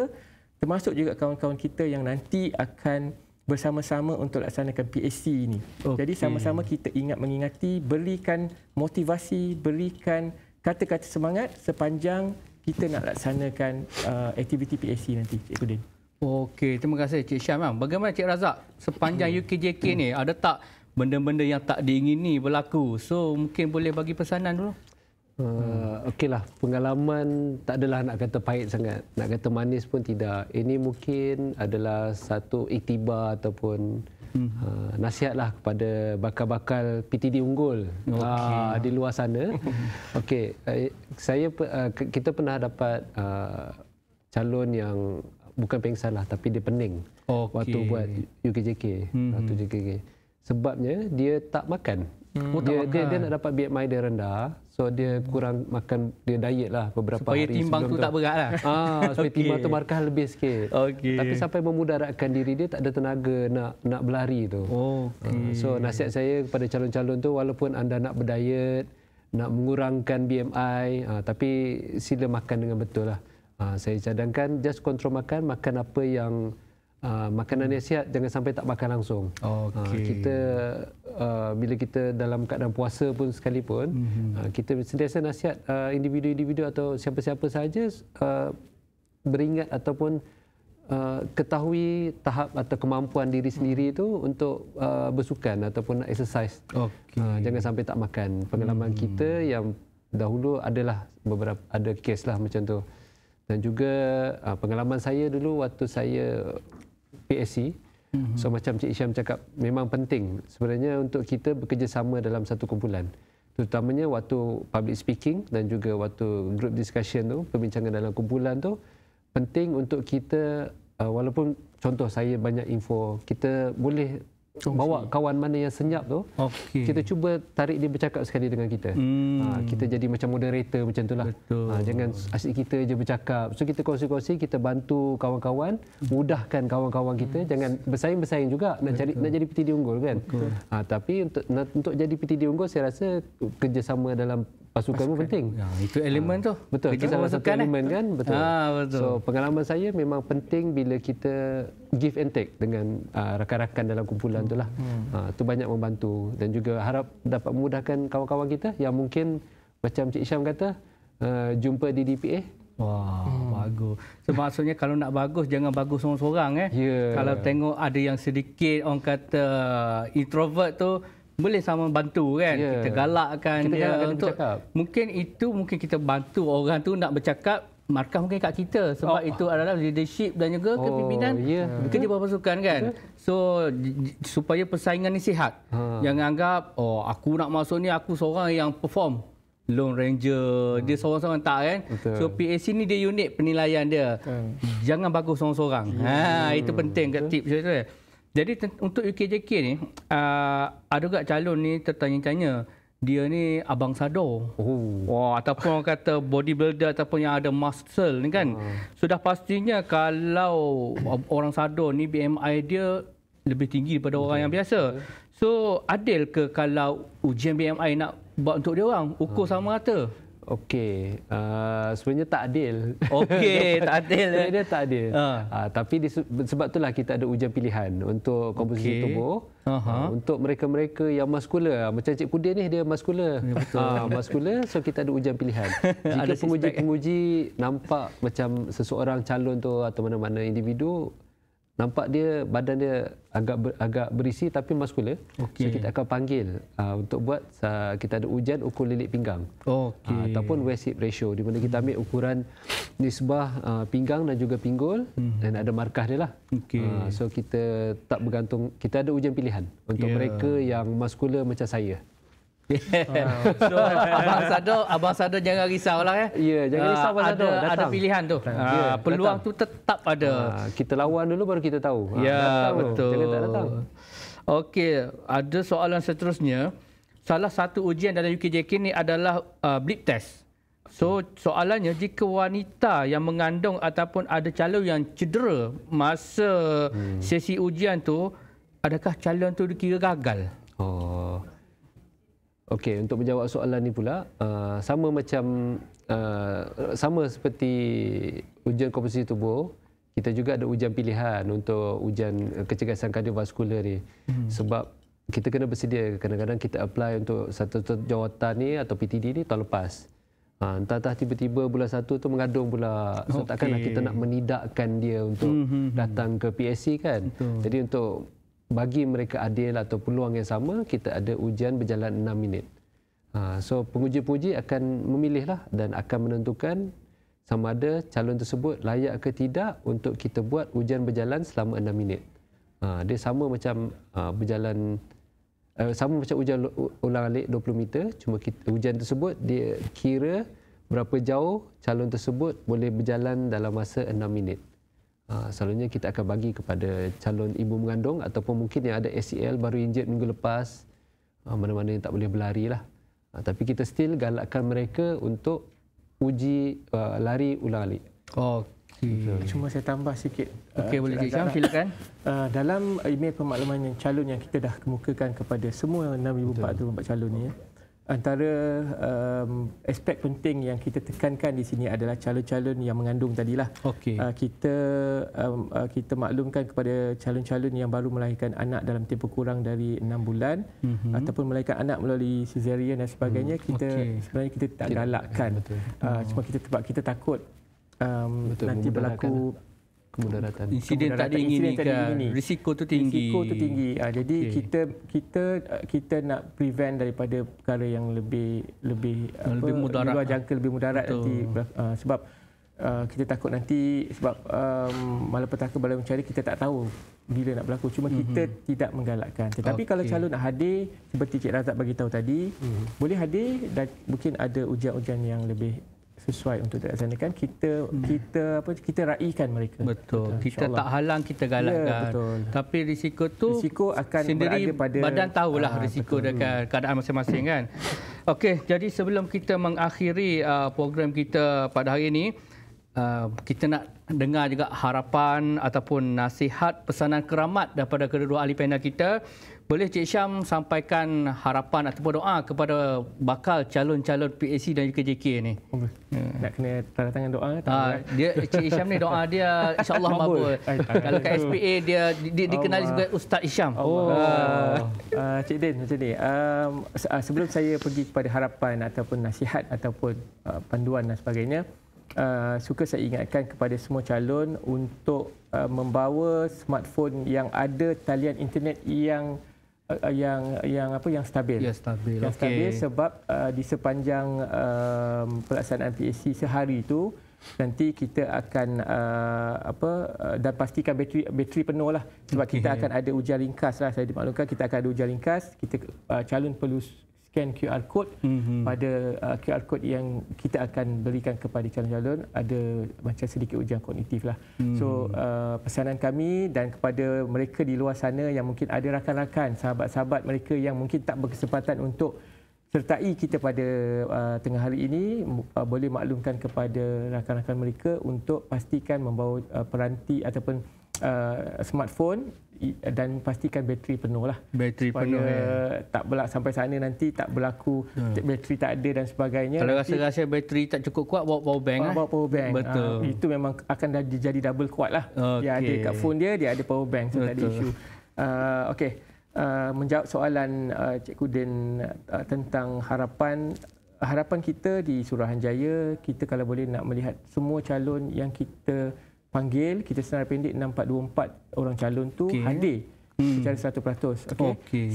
termasuk juga kawan-kawan kita yang nanti akan bersama-sama untuk laksanakan PAC ini. Jadi sama-sama kita mengingati, berikan motivasi, berikan kata-kata semangat sepanjang kita nak laksanakan aktiviti PAC nanti, Cikgu Din. Okey, terima kasih Cik Syam. Bagaimana Cik Razak, sepanjang UKJK ni ada tak benda-benda yang tak diingini berlaku? So mungkin boleh bagi pesanan dulu. Okeylah, pengalaman tak adalah nak kata pahit sangat, nak kata manis pun tidak. Ini mungkin adalah satu iktibar ataupun nasihatlah kepada bakal-bakal PTD unggul di luar sana. Okey, kita pernah dapat calon yang bukan pengsan lah, tapi dia pening waktu buat UKJK, waktu UKJK. Sebabnya dia tak makan. Dia nak dapat BMI dia rendah, so dia kurang makan, dia diet lah beberapa supaya hari timbang tu tak berat lah. Supaya timbang tu markah lebih sikit. Tapi sampai memudaratkan diri dia, tak ada tenaga nak berlari tu. So nasihat saya kepada calon-calon tu, walaupun anda nak berdiet, nak mengurangkan BMI, tapi sila makan dengan betul lah. Saya cadangkan just kontrol makan apa yang makanan yang sihat, jangan sampai tak makan langsung. Kita bila kita dalam keadaan puasa pun sekalipun, kita sentiasa nasihat individu-individu atau siapa-siapa sahaja beringat ataupun ketahui tahap atau kemampuan diri sendiri itu untuk bersukan ataupun exercise. Jangan sampai tak makan. Pengalaman kita yang dahulu adalah ada kes lah macam tu. Dan juga pengalaman saya dulu waktu saya PSC, so macam Cik Syam cakap, memang penting sebenarnya untuk kita bekerjasama dalam satu kumpulan, terutamanya waktu public speaking dan juga waktu group discussion tu, perbincangan dalam kumpulan tu, penting untuk kita, walaupun contoh saya banyak info, kita boleh bawa kawan mana yang senyap tu, kita cuba tarik dia bercakap sekali dengan kita. Kita jadi macam moderator macam tu lah. Jangan asyik kita je bercakap. So kita kongsi-kongsi, kita bantu kawan-kawan, mudahkan kawan-kawan kita. Jangan bersaing-bersaing juga nak jadi PTD unggul kan. Tapi untuk jadi PTD unggul, saya rasa kerjasama dalam pasukan pun penting. Itu elemen tu. Betul. Kita salah satu elemen kan. Betul. So pengalaman saya memang penting bila kita give and take dengan rakan-rakan dalam kumpulan tu lah. Itu banyak membantu dan juga harap dapat memudahkan kawan-kawan kita yang mungkin macam Cik Syam kata jumpa di DPA. Bagus. So maksudnya kalau nak bagus, jangan bagus seorang-seorang. Kalau tengok ada yang sedikit orang kata introvert tu, boleh sama bantu kan. Kita galakkan dia untuk mungkin kita bantu orang tu nak bercakap, markah mungkin kat kita sebab itu adalah leadership dan juga kepimpinan kerja berpasukan kan. So supaya persaingan ni sihat. Jangan anggap aku nak masuk ni aku seorang yang perform. Lone Ranger, dia seorang-seorang tak kan. So PAC ni dia unik penilaian dia. Jangan bagus seorang-seorang. Itu penting kat tips tu. Jadi untuk UKJK ni, ada juga calon ni tertanya-tanya, dia ni abang sado. Ataupun orang kata bodybuilder ataupun yang ada muscle ni kan. Sudah pastinya kalau orang sado ni BMI dia lebih tinggi daripada orang yang biasa. So adil ke kalau ujian BMI nak buat untuk dia orang, ukur sama rata? Okey, sebenarnya tak adil. Tak adil. Sebenarnya tak adil. Tapi sebab itulah kita ada ujian pilihan untuk komposisi tubuh. Untuk mereka-mereka yang muskular, macam Cik Pudin ni dia muskular. Muskular, so kita ada ujian pilihan. Jika penguji-penguji nampak macam seseorang calon tu atau mana-mana individu, nampak dia badan dia agak berisi tapi muskular. So kita akan panggil untuk buat kita ada ujian ukur lilit pinggang. Ataupun waist hip ratio di mana kita ambil ukuran nisbah pinggang dan juga pinggul dan ada markah dia lah. So kita tak bergantung, kita ada ujian pilihan untuk mereka yang muskular macam saya. So Abang Sado jangan risaulah jangan risau Abang Sado, ada pilihan tu. Peluang tu tetap ada. Kita lawan dulu baru kita tahu. Betul. Jangan tak datang. Okey, ada soalan seterusnya. Salah satu ujian dalam UKJK ni adalah blip test. So soalannya, jika wanita yang mengandung ataupun ada calon yang cedera masa sesi ujian tu, adakah calon tu dikira gagal? Oh. Okey, untuk menjawab soalan ni pula, sama macam sama seperti ujian komposisi tubuh, kita juga ada ujian pilihan untuk ujian kecergasan kardiovaskular ni. Sebab kita kena bersedia, kadang-kadang kita apply untuk satu jawatan ni atau PTD ni tahun lepas. Entah-entah tiba-tiba bulan 1 tu mengandung pula. So takkanlah kita nak menidakkan dia untuk datang ke PSC kan. Jadi untuk bagi mereka adil atau peluang yang sama, kita ada ujian berjalan 6 minit. So penguji-penguji akan memilihlah dan akan menentukan sama ada calon tersebut layak ke tidak untuk kita buat ujian berjalan selama 6 minit. Dia sama macam berjalan sama macam ujian ulang-alik 20 meter, cuma ujian tersebut dia kira berapa jauh calon tersebut boleh berjalan dalam masa 6 minit. Selalunya kita akan bagi kepada calon ibu mengandung ataupun mungkin yang ada ACL baru injet minggu lepas, mana-mana yang tak boleh berlari lah. Tapi kita still galakkan mereka untuk uji lari ulang-alik. Cuma saya tambah sikit. Okey, boleh Cik Syam, silakan. Dalam email pemakluman yang calon yang kita dah kemukakan kepada semua 6,424 calon ni, antara aspek penting yang kita tekankan di sini adalah calon-calon yang mengandung tadilah. Kita maklumkan kepada calon-calon yang baru melahirkan anak dalam tempoh kurang dari 6 bulan ataupun melahirkan anak melalui caesarean dan sebagainya, sebenarnya kita tak galakkan. Cuma kita takut nanti berlaku kemudaratan. Insiden tak diinginkan. Risiko tu tinggi. Jadi kita nak prevent daripada perkara yang lebih mudarat, luar jangka, lebih mudarat nanti. Sebab kita takut nanti sebab malapetaka bala mencari, kita tak tahu bila nak berlaku. Cuma kita tidak menggalakkan. Tetapi kalau calon nak hadir seperti Cik Razak bagi tahu tadi, boleh hadir dan mungkin ada ujian-ujian yang lebih sesuai untuk dilaksanakan. Kita raikan mereka. Betul. Kita tak halang, kita galakkan. Tapi risiko akan sendiri berada pada badan tahulah risiko dengan keadaan masing-masing kan. Okey, jadi sebelum kita mengakhiri program kita pada hari ini, kita nak dengar juga harapan ataupun nasihat pesanan keramat daripada kedua-dua ahli panel kita. Boleh Cik Syam sampaikan harapan ataupun doa kepada bakal calon-calon PAC dan juga JK ni? Nak kena tanda tangan doa? Cik Syam ni doa dia insya-Allah mabul. Kalau kat SPA dia dikenali sebagai Ustaz Syam. Cik Din macam ni. Sebelum saya pergi kepada harapan ataupun nasihat ataupun panduan dan sebagainya, suka saya ingatkan kepada semua calon untuk membawa smartphone yang ada talian internet yang stabil. Stabil sebab di sepanjang pelaksanaan PAC sehari itu nanti kita akan dan pastikan bateri penuh lah, sebab kita akan ada ujian ringkas lah. Saya dimaklumkan kita akan ada ujian ringkas. Calon perlu scan QR code. Pada QR code yang kita akan berikan kepada calon-calon ada macam sedikit ujian kognitif lah. So pesanan kami dan kepada mereka di luar sana yang mungkin ada rakan-rakan, sahabat-sahabat mereka yang mungkin tak berkesempatan untuk sertai kita pada tengah hari ini, boleh maklumkan kepada rakan-rakan mereka untuk pastikan membawa peranti ataupun smartphone dan pastikan bateri penuh lah. Bateri penuh tak sampai sana nanti tak berlaku bateri tak ada dan sebagainya. Kalau rasa bateri tak cukup kuat, bawa power bank. Bawa power bank. Betul. Itu memang akan jadi double kuat lah. Dia ada kat phone dia ada power bank. So tak ada isu. Okey. Menjawab soalan Cikgu Din tentang harapan kita di Suruhanjaya, kita kalau boleh nak melihat semua calon yang kita panggil, kita senarai pendek 6424 orang calon tu hadir secara 100%.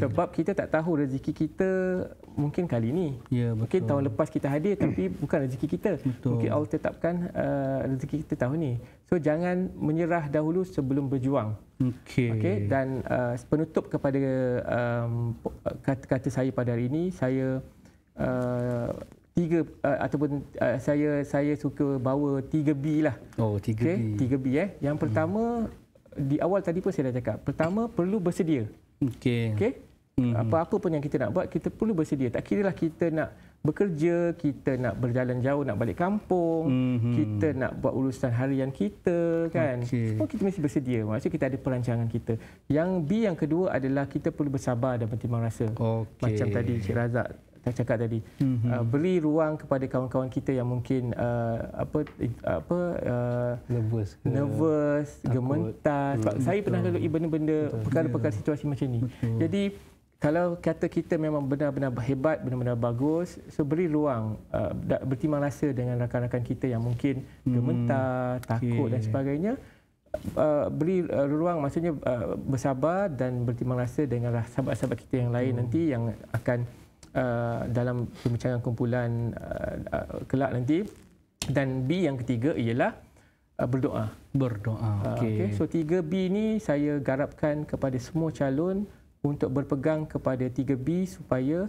Sebab kita tak tahu rezeki kita mungkin kali ni. Mungkin tahun lepas kita hadir tapi bukan rezeki kita. Mungkin Allah tetapkan rezeki kita tahun ni. So jangan menyerah dahulu sebelum berjuang. Dan penutup kepada kata-kata saya pada hari ini, saya saya suka bawa 3B lah. 3B. Yang pertama, di awal tadi pun saya dah cakap. Pertama, perlu bersedia. Apa-apa pun yang kita nak buat, kita perlu bersedia. Tak kiralah kita nak bekerja, kita nak berjalan jauh, nak balik kampung, kita nak buat urusan harian kita kan. Semua kita mesti bersedia. Maksudnya kita ada perancangan kita. Yang B yang kedua adalah kita perlu bersabar dan bertimbang rasa. Macam tadi Cik Razak cakap tadi, beri ruang kepada kawan-kawan kita yang mungkin nervous, gemetar. Sebab saya pernah lalui benda-benda, perkara-perkara situasi macam ni. Jadi kalau kata kita memang benar-benar hebat, benar-benar bagus, so beri ruang, bertimbang rasa dengan rakan-rakan kita yang mungkin gemetar, takut dan sebagainya. Beri ruang, maksudnya bersabar dan bertimbang rasa dengan sahabat-sahabat kita yang lain nanti yang akan dalam pembincangan kumpulan kelak nanti. Dan B yang ketiga ialah berdoa. Okay. So 3B ni saya garapkan kepada semua calon untuk berpegang kepada 3B supaya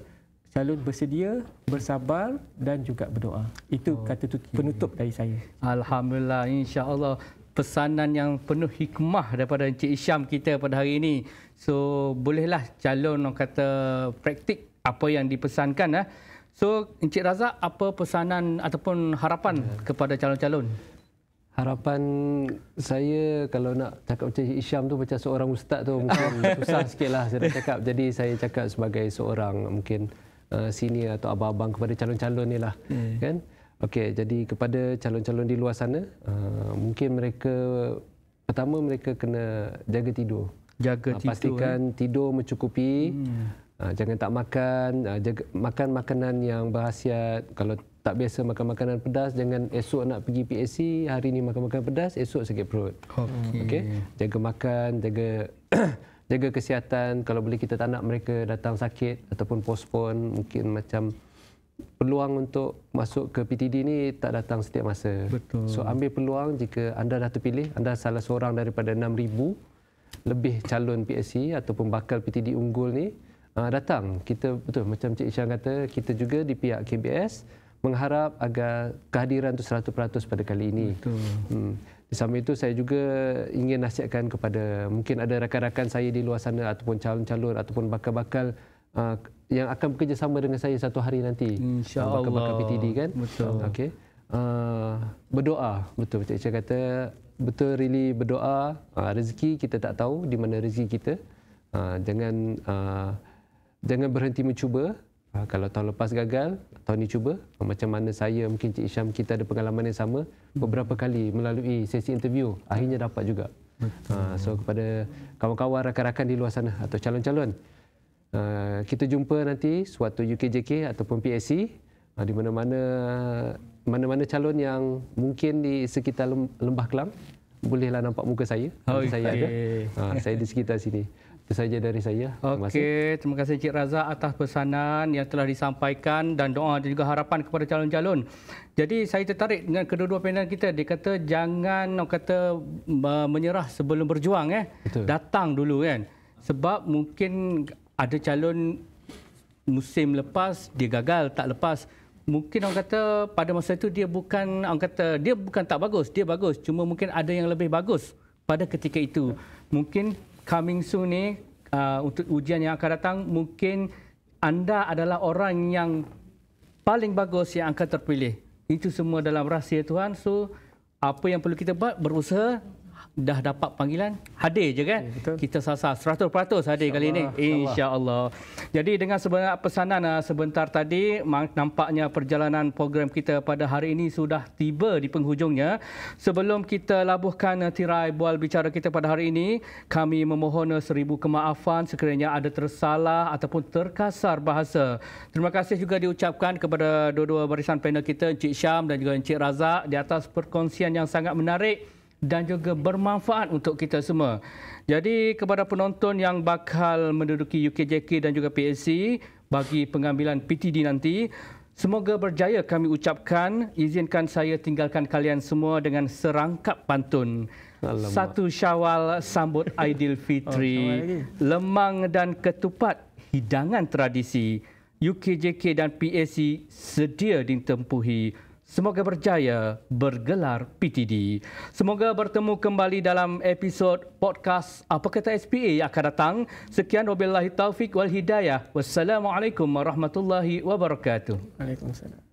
calon bersedia, bersabar dan juga berdoa. Itu kata penutup dari saya. Alhamdulillah, insya-Allah pesanan yang penuh hikmah daripada Encik Isham kita pada hari ini. So bolehlah calon orang kata praktik apa yang dipesankan. So Encik Razak, apa pesanan ataupun harapan kepada calon-calon? Harapan saya kalau nak cakap macam Isham tu macam seorang ustaz tu mungkin susah sikitlah saya nak cakap. Jadi saya cakap sebagai seorang mungkin senior atau abang-abang kepada calon-calon ni lah. Kan? Okey, jadi kepada calon-calon di luar sana, mungkin mereka pertama mereka kena jaga tidur. Pastikan tidur mencukupi. Jangan tak makan, makan makanan yang berkhasiat. Kalau tak biasa makan makanan pedas, jangan esok nak pergi PSC, hari ni makan makanan pedas, esok sakit perut. Okey. Jaga makan, jaga kesihatan. Kalau boleh kita tak nak mereka datang sakit ataupun postpone, mungkin macam peluang untuk masuk ke PTD ni tak datang setiap masa. Betul. So ambil peluang jika anda dah terpilih, anda salah seorang daripada 6,000 lebih calon PSC ataupun bakal PTD unggul ni, datang. Kita betul macam Cik Isham kata, kita juga di pihak KBS mengharap agar kehadiran tu 100% pada kali ini. Di samping itu saya juga ingin nasihatkan kepada mungkin ada rakan-rakan saya di luar sana ataupun calon-calon ataupun bakal-bakal yang akan bekerjasama dengan saya satu hari nanti. InsyaAllah. Bakal-bakal PTD kan. Betul. Okey. Berdoa. Betul Cik Isham kata, betul really berdoa. Rezeki kita tak tahu di mana rezeki kita. Jangan berhenti mencuba. Kalau tahun lepas gagal, tahun ini cuba. Macam mana saya, mungkin Cik Isham, kita ada pengalaman yang sama. Beberapa kali melalui sesi interview, akhirnya dapat juga. So kepada kawan-kawan, rakan-rakan di luar sana atau calon-calon, kita jumpa nanti suatu UKJK ataupun PSC, di mana-mana calon yang mungkin di sekitar Lembah Kelang, bolehlah nampak muka saya. Saya ada. Saya di sekitar sini. Itu saja dari saya. Okey, terima kasih Encik Razak atas pesanan yang telah disampaikan dan doa dan juga harapan kepada calon-calon. Jadi saya tertarik dengan kedua-dua panel kita. Dia kata jangan menyerah sebelum berjuang. Betul. Datang dulu kan. Sebab mungkin ada calon musim lepas dia gagal, tak lepas. Mungkin orang kata pada masa itu dia bukan tak bagus, dia bagus. Cuma mungkin ada yang lebih bagus pada ketika itu. Mungkin coming soon ni untuk ujian yang akan datang, mungkin anda adalah orang yang paling bagus yang akan terpilih. Itu semua dalam rahsia Tuhan. So apa yang perlu kita buat, berusaha. Dah dapat panggilan, hadir je kan? Betul. Kita sasar 100% hadir kali ini, insya-Allah. Jadi dengan sebenarnya pesanan sebentar tadi, nampaknya perjalanan program kita pada hari ini sudah tiba di penghujungnya. Sebelum kita labuhkan tirai bual bicara kita pada hari ini, kami memohon 1000 kemaafan sekiranya ada tersalah ataupun terkasar bahasa. Terima kasih juga diucapkan kepada dua-dua barisan panel kita, Encik Isham dan juga Encik Razak, di atas perkongsian yang sangat menarik dan juga bermanfaat untuk kita semua. Jadi kepada penonton yang bakal menduduki UKJK dan juga PSC bagi pengambilan PTD nanti, semoga berjaya kami ucapkan. Izinkan saya tinggalkan kalian semua dengan serangkap pantun. Alamak. 1 Syawal sambut Aidilfitri, lemang dan ketupat hidangan tradisi. UKJK dan PSC sedia ditempuhi. Semoga berjaya bergelar PTD. Semoga bertemu kembali dalam episod podcast Apa Kata SPA yang akan datang. Sekian, wabillahi taufik wal hidayah. Wassalamualaikum warahmatullahi wabarakatuh. Waalaikumsalam.